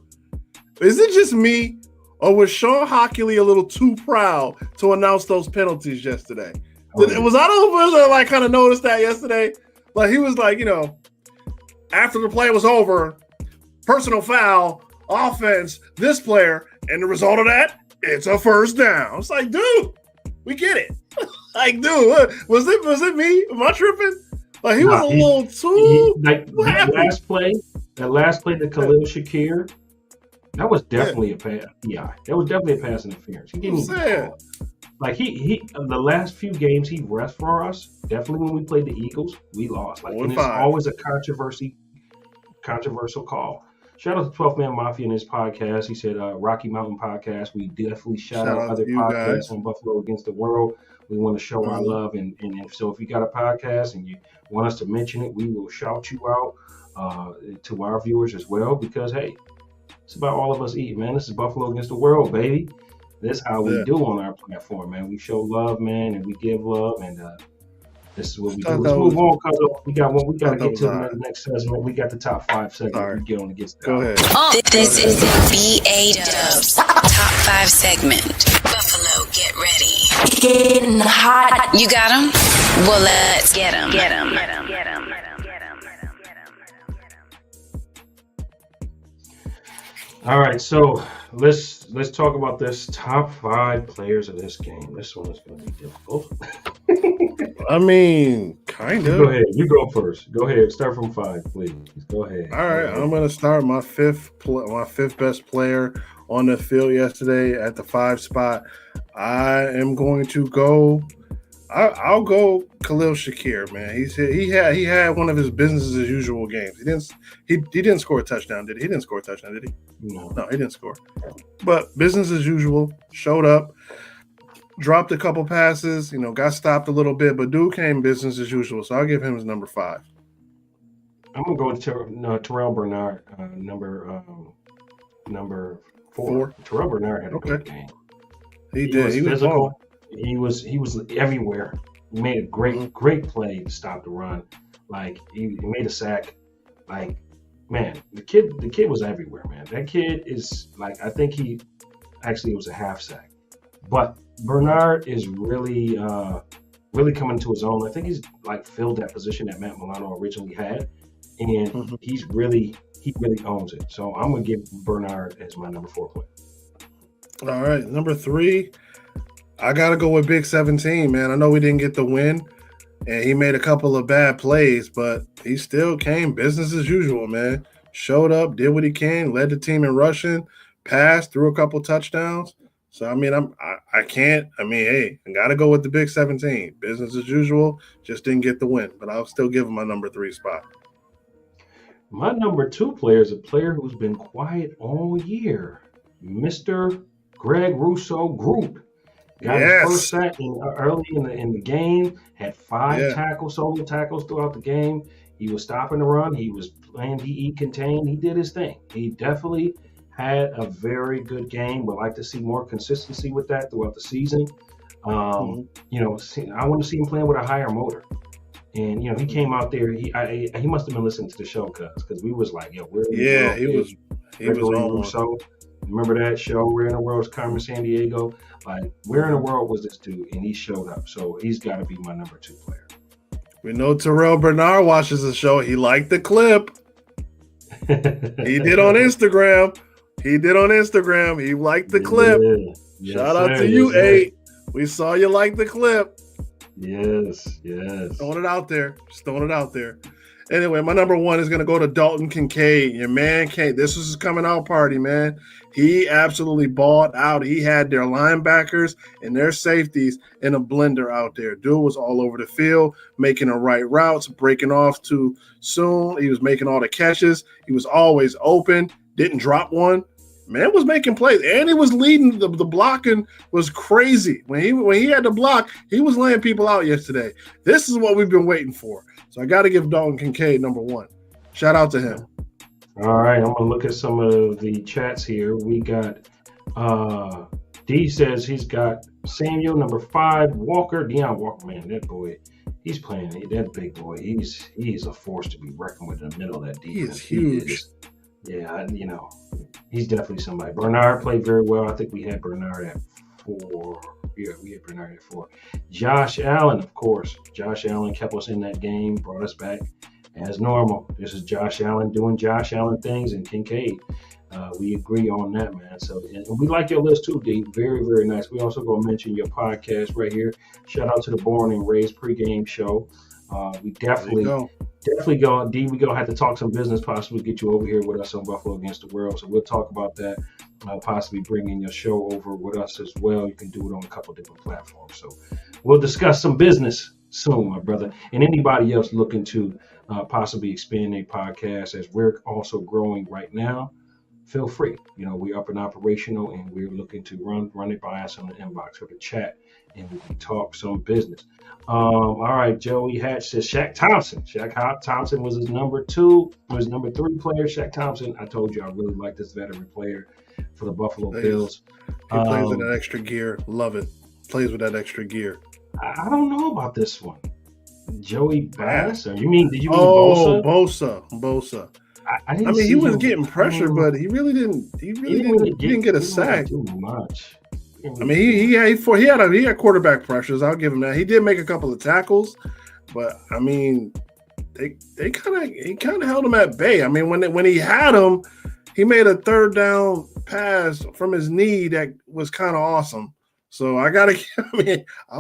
Is it just me? Or was Sean Hockley a little too proud to announce those penalties yesterday? Was I the person that kind of noticed that yesterday? Like he was like, after the play was over, personal foul, offense, this player, and the result of that, it's a first down. It's like, dude, we get it. Like, dude, was it me? Am I tripping? Like he was a little too. That last play to Khalil Shakir. That was definitely a pass. Yeah, that was definitely a pass interference. He didn't even like he the last few games he refed for us. Definitely when we played the Eagles, we lost. Like and it's always a controversial call. Shout out to 12th Man Mafia in his podcast. He said Rocky Mountain Podcast. We definitely shout out other podcasts on Buffalo Against the World. We want to show our love, and so if you got a podcast and you want us to mention it, we will shout you out to our viewers as well because hey. It's about all of us eating, man. This is Buffalo Against the World, baby. This is how we do on our platform, man. We show love, man, and we give love, and this is what we do. Let's move on, because we got to get to the next segment. We got the top 5 segment. We get on to get started. Go ahead. This is the BA Dubs top 5 segment. Buffalo, get ready. Getting hot. You got them? Well, let's get them. Get them. All right, so let's talk about this top 5 players of this game. This one is going to be difficult. I mean, kind of. Go ahead. You go first. Go ahead. Start from 5, please. Go ahead. All right, I'm going to start my fifth best player on the field yesterday at the 5 spot. I am going to go. I'll go Khalil Shakir, man. He had one of his business as usual games. He didn't score a touchdown, did he? He didn't score a touchdown, did he? No, he didn't score. But business as usual, showed up, dropped a couple passes, got stopped a little bit, but dude came business as usual. So I'll give him his number 5. I'm gonna go with Terrell Bernard, number 4. Terrell Bernard had a good game. He did. He was physical. He was everywhere. He made a great play to stop the run. Like he made a sack. Like, man, the kid was everywhere, man. That kid is like, I think it was a half sack. But Bernard is really coming to his own. I think he's like filled that position that Matt Milano originally had, and he really owns it. So I'm gonna give Bernard as my number 4 player. All right, number 3. I got to go with Big 17, man. I know we didn't get the win, and he made a couple of bad plays, but he still came business as usual, man. Showed up, did what he can, led the team in rushing, passed, threw a couple touchdowns. So, I mean, I got to go with the Big 17. Business as usual, just didn't get the win, but I'll still give him my number 3 spot. My number 2 player is a player who's been quiet all year, Mr. Greg Rousseau Group. Got his first sack early in the game, had 5 solo tackles throughout the game. He was stopping the run. He was playing DE contained. He did his thing. He definitely had a very good game. Would like to see more consistency with that throughout the season. I want to see him playing with a higher motor. And, he came out there. He must have been listening to the show because we was like, he was Rousseau. Remember that show, Where in the World is Carmen Sandiego? Like, where in the world was this dude? And he showed up. So he's got to be my number 2 player. We know Terrell Bernard watches the show. He liked the clip. He did on Instagram. He liked the clip. Yes, Shout out to you, 8. We saw you like the clip. Yes. Throwing it out there. Just throwing it out there. Anyway, my number 1 is going to go to Dalton Kincaid. Your man Kate. This was his coming out party, man. He absolutely balled out. He had their linebackers and their safeties in a blender out there. Dude was all over the field, making the right routes, breaking off too soon. He was making all the catches. He was always open, didn't drop one. Man was making plays, and he was leading. The blocking was crazy. When he had to block, he was laying people out yesterday. This is what we've been waiting for. So I got to give Dalton Kincaid number 1. Shout out to him. All right, I'm gonna look at some of the chats here. We got D says he's got Samuel number 5, Walker, Deion Walker. Man, that boy, he's playing. That big boy, he's a force to be reckoned with in the middle of that defense. He is huge. Yeah, he's definitely somebody. Bernard played very well. I think we had Bernard at 4. Yeah, we had Bernard at 4. Josh Allen, of course. Josh Allen kept us in that game, brought us back as normal. This is Josh Allen doing Josh Allen things, and Kincaid. We agree on that, man. So, and we like your list too, D. Very, very nice. We also going to mention your podcast right here. Shout out to the Born and Raised pregame show. We definitely go, D. We gonna have to talk some business, possibly get you over here with us on Buffalo Against the World. So we'll talk about that. Possibly bringing your show over with us as well. You can do it on a couple different platforms. So we'll discuss some business soon, my brother. And anybody else looking to possibly expand their podcast as we're also growing right now, feel free. We're up and operational, and we're looking to run it by us on the inbox or the chat, and we can talk some business. All right, Joey Hatch says Shaq Thompson. Shaq Thompson was his number 2, his number 3 player. Shaq Thompson, I told you I really like this veteran player for the Buffalo Bills. He plays with that extra gear. Love it. Plays with that extra gear. I don't know about this one. Joey Bass? Or did you mean Bosa? Bosa. I mean, he was getting pressure, but he really didn't. He didn't get a sack. Too much. I mean, he had quarterback pressures. I'll give him that. He did make a couple of tackles, but I mean, he kind of held him at bay. I mean, when he had him, he made a 3rd down pass from his knee that was kind of awesome. So I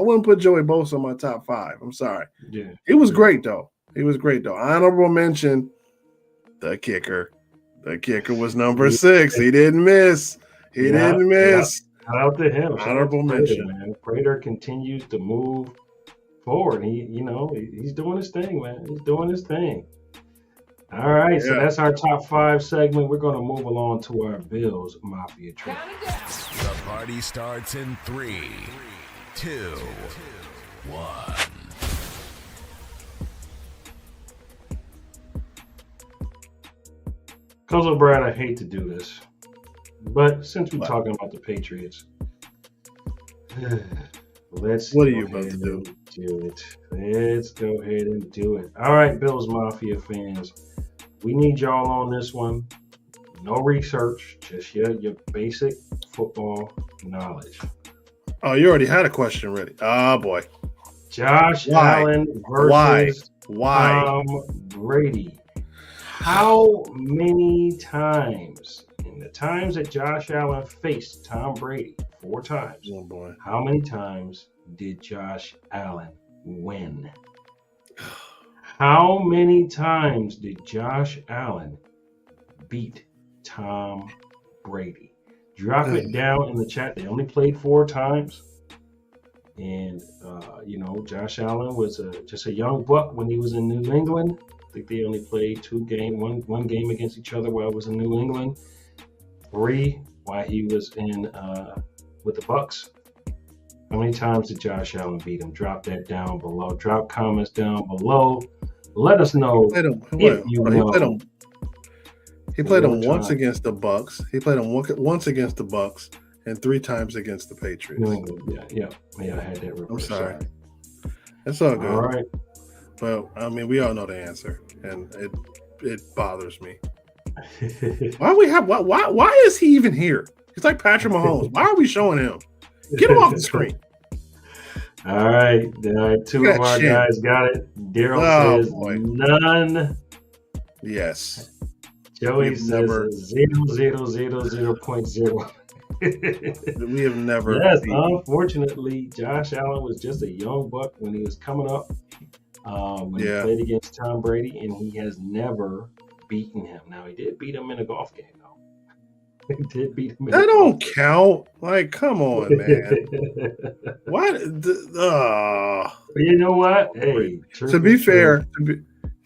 wouldn't put Joey Bosa in my top 5. I'm sorry. Yeah, he was great though. Honorable mention. The kicker. The kicker was number 6. He didn't miss. Didn't miss. Shout out to him. Honorable mention. Man. Prater continues to move forward. He's doing his thing, man. He's doing his thing. All right, so that's our top 5 segment. We're going to move along to our Bills Mafia trip. The party starts in 3, 2, 1. Kuzin Brad, I hate to do this, but since we're talking about the Patriots, let's what are you about to do? Let's go ahead and do it. All right, Bills Mafia fans, we need y'all on this one. No research, just your basic football knowledge. Oh, you already had a question ready. Oh boy. Josh Allen versus Tom Brady. How many times, in the times that Josh Allen faced Tom Brady, 4 times, oh boy, how many times did Josh Allen win? How many times did Josh Allen beat Tom Brady? Drop it down in the chat. They only played 4 times. And, Josh Allen was just a young buck when he was in New England. I think they only played one game against each other while I was in New England. 3 while he was in with the Bucks. How many times did Josh Allen beat him? Drop that down below. Drop comments down below. Let us know if you know. He played him once against the Bucks. He played him once against the Bucks and 3 times against the Patriots. New England, yeah. I had that real quick. I'm sorry. It's all good. All right. But I mean, we all know the answer, and it bothers me. Why is he even here? He's like Patrick Mahomes. Why are we showing him? Get him off the screen. All right. 2 of our guys got it. Daryl says none. Yes. Joey says 0.0. We have never. Yes, unfortunately, Josh Allen was just a young buck when he was coming up. When he played against Tom Brady, and he has never beaten him. Now, he did beat him in a golf game, though. He did beat him. That don't count. Like, come on, man. What? You know what? Hey, to be fair,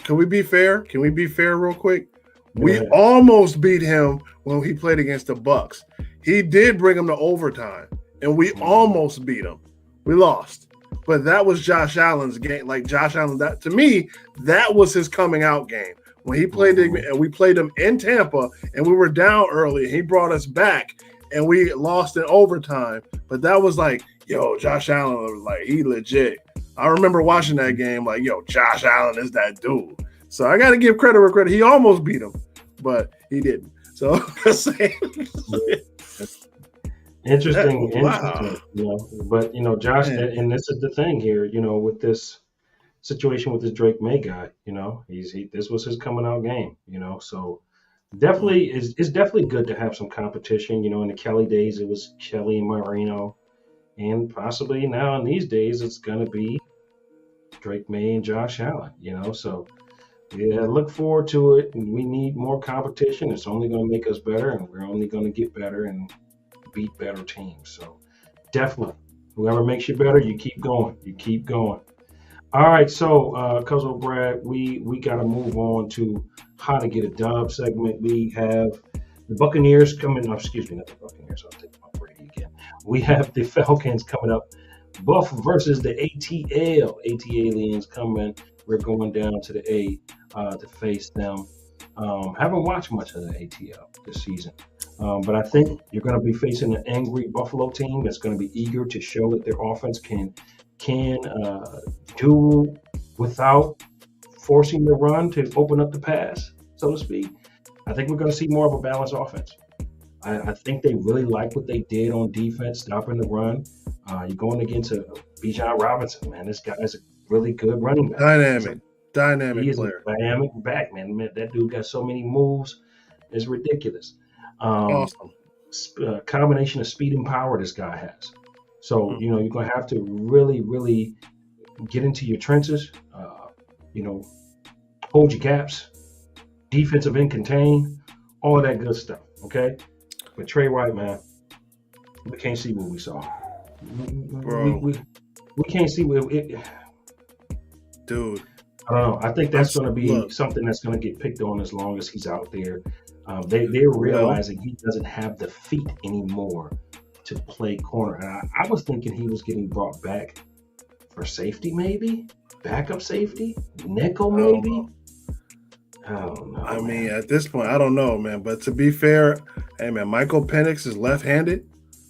can we be fair? Can we be fair real quick? We almost beat him when he played against the Bucks. He did bring him to overtime, and we almost beat him. We lost. But that was Josh Allen's game. Like Josh Allen, that to me, that was his coming out game. When he played and we played him in Tampa and we were down early. He brought us back and we lost in overtime. But that was like, yo, Josh Allen was like, he legit. I remember watching that game like, yo, Josh Allen is that dude. So I got to give credit where credit. He almost beat him, but he didn't. So interesting. Wow. You know, but you know, Josh, and this is the thing here, you know, with this situation with this Drake May guy, you know, this was his coming out game, you know, so definitely it's definitely good to have some competition. You know, in the Kelly days, it was Kelly and Marino, and possibly now in these days, it's gonna be Drake May and Josh Allen, you know, so yeah, look forward to it. And we need more competition. It's only going to make us better, and we're only going to get better and beat better teams. So definitely, whoever makes you better, you keep going. You keep going. All right, so Cuzin Brad, we got to move on to how to get a dub segment. We have the Buccaneers coming. Oh, excuse me, not the Buccaneers. I'll take my Brady again. We have the Falcons coming up. Buff versus the ATL. AT-aliens coming. We're going down to the A to face them. Haven't watched much of the ATL this season. But I think you're going to be facing an angry Buffalo team that's going to be eager to show that their offense can do without forcing the run to open up the pass, so to speak. I think we're going to see more of a balanced offense. I think they really like what they did on defense, stopping the run. You're going against a Bijan Robinson, man. This guy is a really good running back. Dynamic he is player. A dynamic back, man. That dude got so many moves. It's ridiculous. Awesome. Combination of speed and power this guy has. So, you know, you're going to have to really, really get into your trenches, you know, hold your gaps, defensive end contain, all of that good stuff, okay? But Trey White, man, we can't see what we saw. Bro. We can't see what it. Dude. I don't know. I think that's going to be something that's going to get picked on as long as he's out there. They're realizing he doesn't have the feet anymore to play corner. And I was thinking he was getting brought back for safety, maybe backup safety, nickel, maybe. I don't know. I mean, at this point, I don't know, man. But to be fair, hey, man, Michael Penix is left-handed,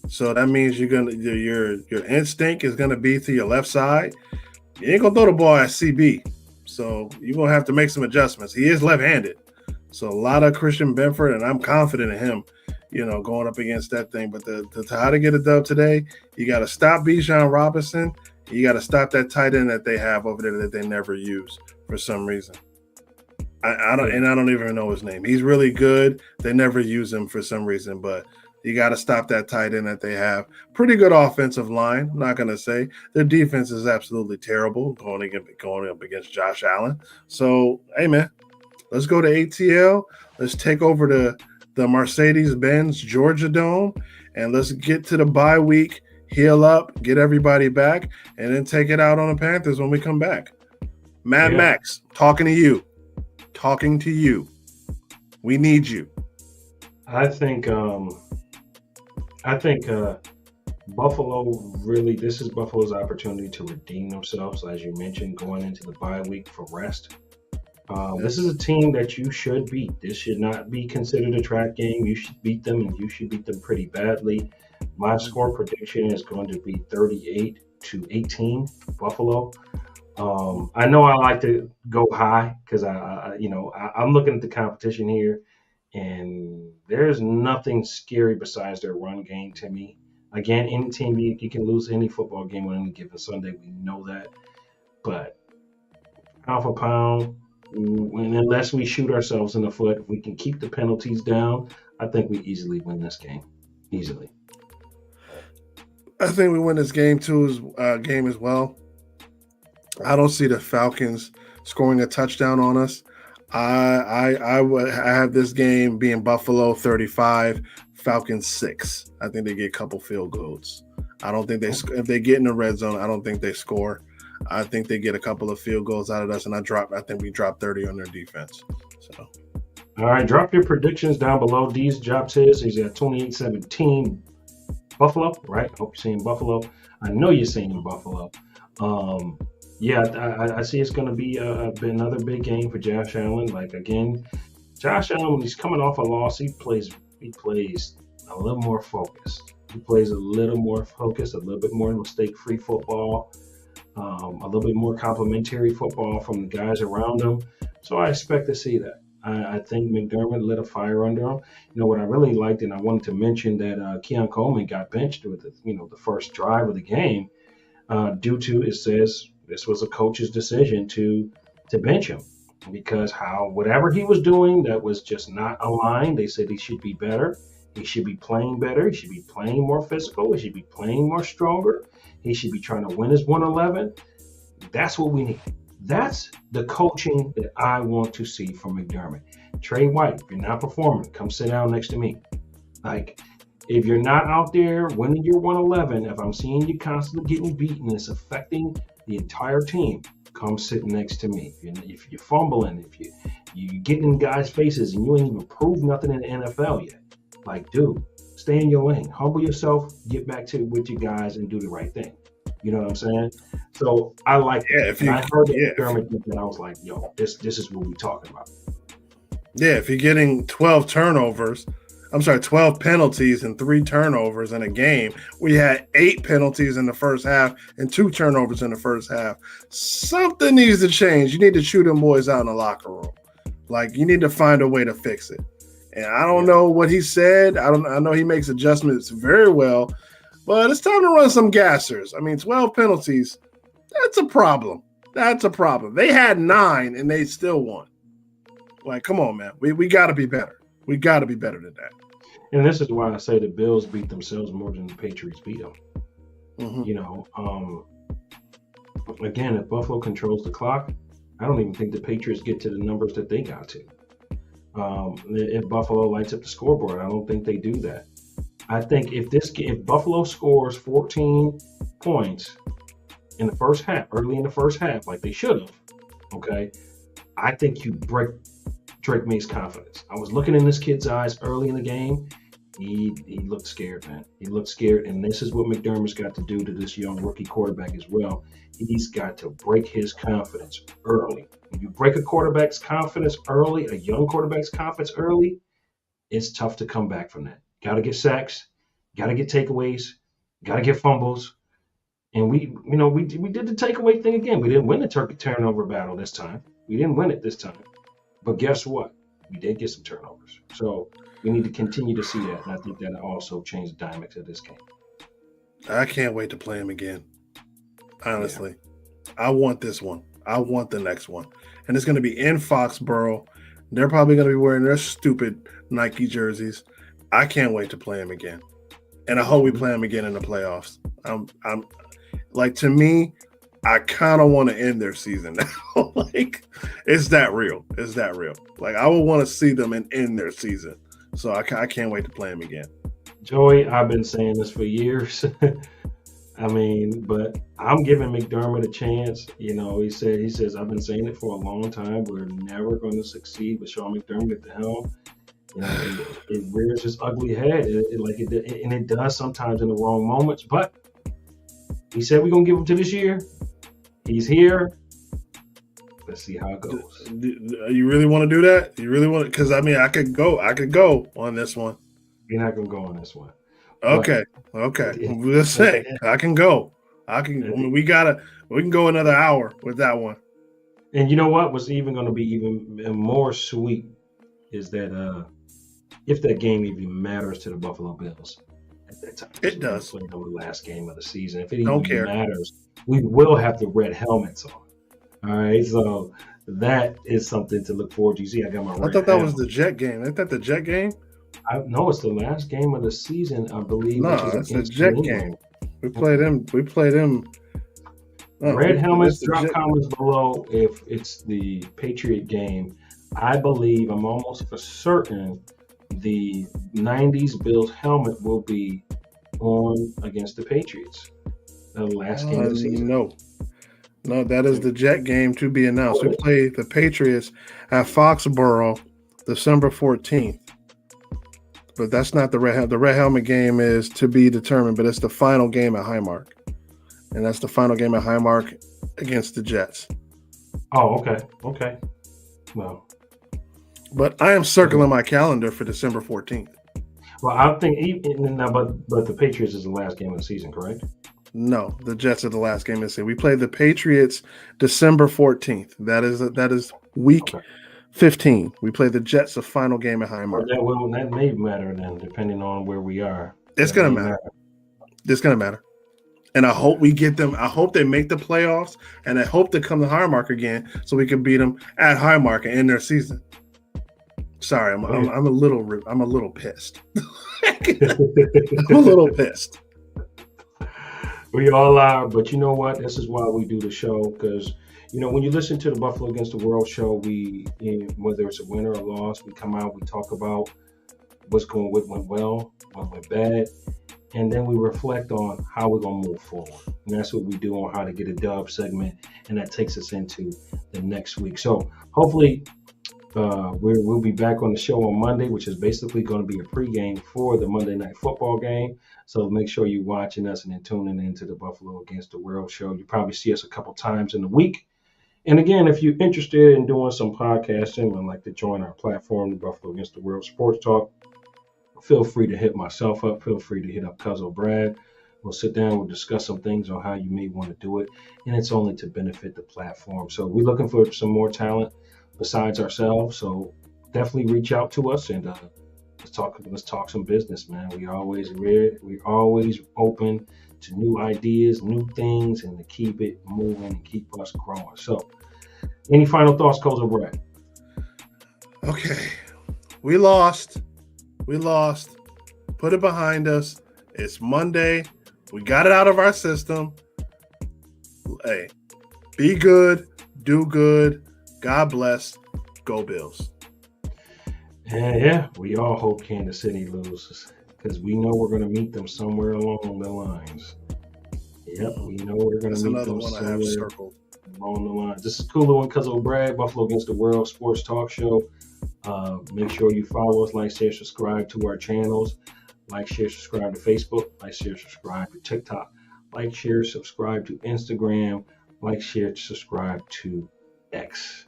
so that means your instinct is gonna be to your left side. You ain't gonna throw the ball at CB, so you're gonna have to make some adjustments. He is left-handed, so a lot of Christian Benford, and I'm confident in him, you know, going up against that thing. But to how to get a dub today, you got to stop Bijan Robinson. You got to stop that tight end that they have over there that they never use for some reason. I don't even know his name. He's really good. They never use him for some reason, but you got to stop that tight end that they have. Pretty good offensive line. I'm not gonna say their defense is absolutely terrible going up against Josh Allen. So hey man, let's go to ATL. Let's take over the Mercedes-Benz Georgia Dome, and let's get to the bye week. Heal up, get everybody back, and then take it out on the Panthers when we come back. Mad Max, talking to you. We need you. I think Buffalo really, this is Buffalo's opportunity to redeem themselves, as you mentioned, going into the bye week for rest. This is a team that you should beat. This should not be considered a track game. You should beat them, and you should beat them pretty badly. My score prediction is going to be 38-18 Buffalo. I know I like to go high because I'm looking at the competition here, and there's nothing scary besides their run game to me. Again, any team you can lose any football game on any given Sunday. We know that, but pound for pound, and unless we shoot ourselves in the foot, if we can keep the penalties down, I think we easily win this game. Easily. I think we win this game as well. I don't see the Falcons scoring a touchdown on us. I have this game being Buffalo 35, Falcons 6. I think they get a couple field goals. I don't think if they get in the red zone, I don't think they score. I think they get a couple of field goals out of us, and I think we drop 30 on their defense. So All right, drop your predictions down below. D's job says he's at 28-17 Buffalo, right? Hope you're saying Buffalo. I know you're saying Buffalo. Yeah, I see it's going to be another big game for Josh Allen. Like, again, Josh Allen, when he's coming off a loss, he plays a little more focused. He plays a little more focused, a little bit more mistake-free football, a little bit more complimentary football from the guys around him. So I expect to see that. I think McDermott lit a fire under him. You know what I really liked, and I wanted to mention that Keon Coleman got benched with the first drive of the game due to, it says this was a coach's decision to bench him because whatever he was doing that was just not aligned. They said he should be better. He should be playing better. He should be playing more physical. He should be playing more stronger. He should be trying to win his 111. That's what we need. That's the coaching that I want to see from McDermott. Trey White, if you're not performing, come sit down next to me. Like, if you're not out there winning your 111, if I'm seeing you constantly getting beaten, it's affecting the entire team, come sit next to me. If you're fumbling, if you getting in guys' faces and you ain't even proved nothing in the NFL yet, like, dude, stay in your lane. Humble yourself, get back with your guys and do the right thing. You know what I'm saying? So I like that. I heard that McDermott did that. I was like, yo, this is what we're talking about. Yeah, if you're getting 12 penalties and 3 turnovers in a game, we had 8 penalties in the first half and 2 turnovers in the first half. Something needs to change. You need to shoot them boys out in the locker room. Like, you need to find a way to fix it. And I don't know what he said. I know he makes adjustments very well, but it's time to run some gassers. I mean, 12 penalties, that's a problem. That's a problem. They had 9 and they still won. Like, come on, man. We got to be better. We got to be better than that. And this is why I say the Bills beat themselves more than the Patriots beat them. Mm-hmm. You know, again, if Buffalo controls the clock, I don't even think the Patriots get to the numbers that they got to. If Buffalo lights up the scoreboard, I don't think they do that. I think if Buffalo scores 14 points in the first half, early in the first half, like they should have, okay, I think you break Drake May's confidence. I was looking in this kid's eyes early in the game. He looked scared, man. He looked scared, and this is what McDermott's got to do to this young rookie quarterback as well. He's got to break his confidence early. When you break a quarterback's confidence early, a young quarterback's confidence early, it's tough to come back from that. Got to get sacks, got to get takeaways, got to get fumbles. And we did the takeaway thing again. We didn't win the turnover battle this time. We didn't win it this time. But guess what? We did get some turnovers. So we need to continue to see that. And I think that also changed the dynamics of this game. I can't wait to play him again. Honestly. Yeah. I want this one. I want the next one. And it's going to be in Foxborough. They're probably going to be wearing their stupid Nike jerseys. I can't wait to play him again. And I hope we play him again in the playoffs. I'm like, to me, I kind of want to end their season now. Like, it's that real. It's that real. Like, I would want to see them and end their season. So I can't wait to play him again. Joey, I've been saying this for years. I mean, but I'm giving McDermott a chance. You know, he says, I've been saying it for a long time. We're never going to succeed with Sean McDermott at the helm. You know, it rears its ugly head. And it does sometimes in the wrong moments. But he said we're going to give him to this year. He's here. Let's see how it goes. You really want to do that? You really want to? Because, I mean, I could go on this one. You're not going to go on this one. Okay. Let's say I can go. I mean, we can go another hour with that one. And you know what was even going to be even more sweet is that if that game even matters to the Buffalo Bills at that time. It does. The last game of the season. If it even matters, we will have the red helmets on. All right, so that is something to look forward to. You see, I got my red I thought that was the Jet game. Isn't that the Jet game? No, it's the last game of the season, I believe. No, it's the Jet game. We played him. Red helmets, drop comments below if it's the Patriot game. I believe, I'm almost for certain, the 90s Bills helmet will be on against the Patriots. The last game of the season. No, that is the Jet game to be announced. We play the Patriots at Foxborough December 14th. But that's not the Red Helmet. The Red Helmet game is to be determined, but it's the final game at Highmark. And that's the final game at Highmark against the Jets. Oh, okay. Okay. Well. But I am circling my calendar for December 14th. Well, I think but the Patriots is the last game of the season, correct? No, the Jets are the last game of the season. We play the Patriots December 14th. That is week 15. We play the Jets the final game at Highmark. That may matter then, depending on where we are. It's going to matter. It's going to matter. And I hope we get them. I hope they make the playoffs, and I hope they come to Highmark again so we can beat them at Highmark and end their season. Sorry, I'm a little pissed. I'm a little pissed. We all are, but you know what? This is why we do the show, because when you listen to the Buffalo Against the World show, whether it's a win or a loss, we come out, we talk about what went well, what went bad, and then we reflect on how we're gonna move forward. And that's what we do on How to Get a Dub segment, and that takes us into the next week. So hopefully we'll be back on the show on Monday, which is basically going to be a pregame for the Monday Night Football game. So make sure you're watching us and then tuning into the Buffalo Against the World show. You probably see us a couple times in the week. And again, if you're interested in doing some podcasting and like to join our platform, the Buffalo Against the World Sports Talk, feel free to hit myself up. Feel free to hit up Cuzin Brad. We'll sit down, we'll discuss some things on how you may want to do it. And it's only to benefit the platform. So we're looking for some more talent besides ourselves. So definitely reach out to us and let's talk some business, man. We're always open to new ideas, new things, and to keep it moving and keep us growing. So any final thoughts, Cuzin Brad? Okay. We lost. Put it behind us. It's Monday. We got it out of our system. Hey, be good, do good. God bless. Go Bills. Yeah, we all hope Kansas City loses because we know we're going to meet them somewhere along the lines. Yep, we know we're going to meet them somewhere along the lines. This is Kulu and Cuzin Brad, Buffalo Against the World Sports Talk Show. Make sure you follow us, like, share, subscribe to our channels. Like, share, subscribe to Facebook. Like, share, subscribe to TikTok. Like, share, subscribe to Instagram. Like, share, subscribe to X.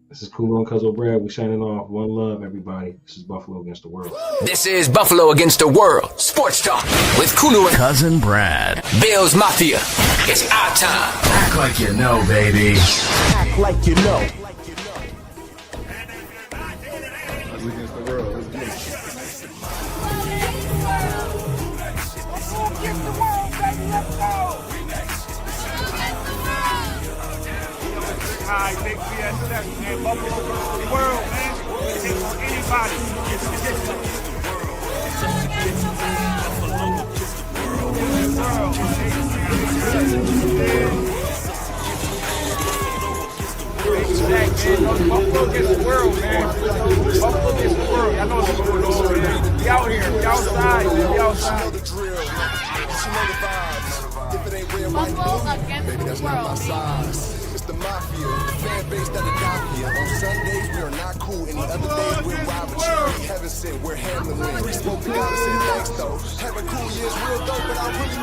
This is Kulu and Cuzin Brad. We signing off. One love, everybody. This is Buffalo Against the World. This is Buffalo Against the World Sports Talk with Kulu and Cuzin Brad. Bills Mafia. It's our time. Act like you know, baby. Act like you know. Against the world. Let's get it. High, big BSS, man. Buffalo versus the world, man. It hits on anybody. Buffalo against the world, man. Buffalo against the world. Y'all know what's going on, man. We out here. We outside, man. We outside. Buffalo against the world. The mafia, the fan base that'll die here. On Sundays, we are not cool. Any other days, we're rival. We haven't said we're handling wins. We spoke to God and said thanks, though. Having cool years real dope, but I really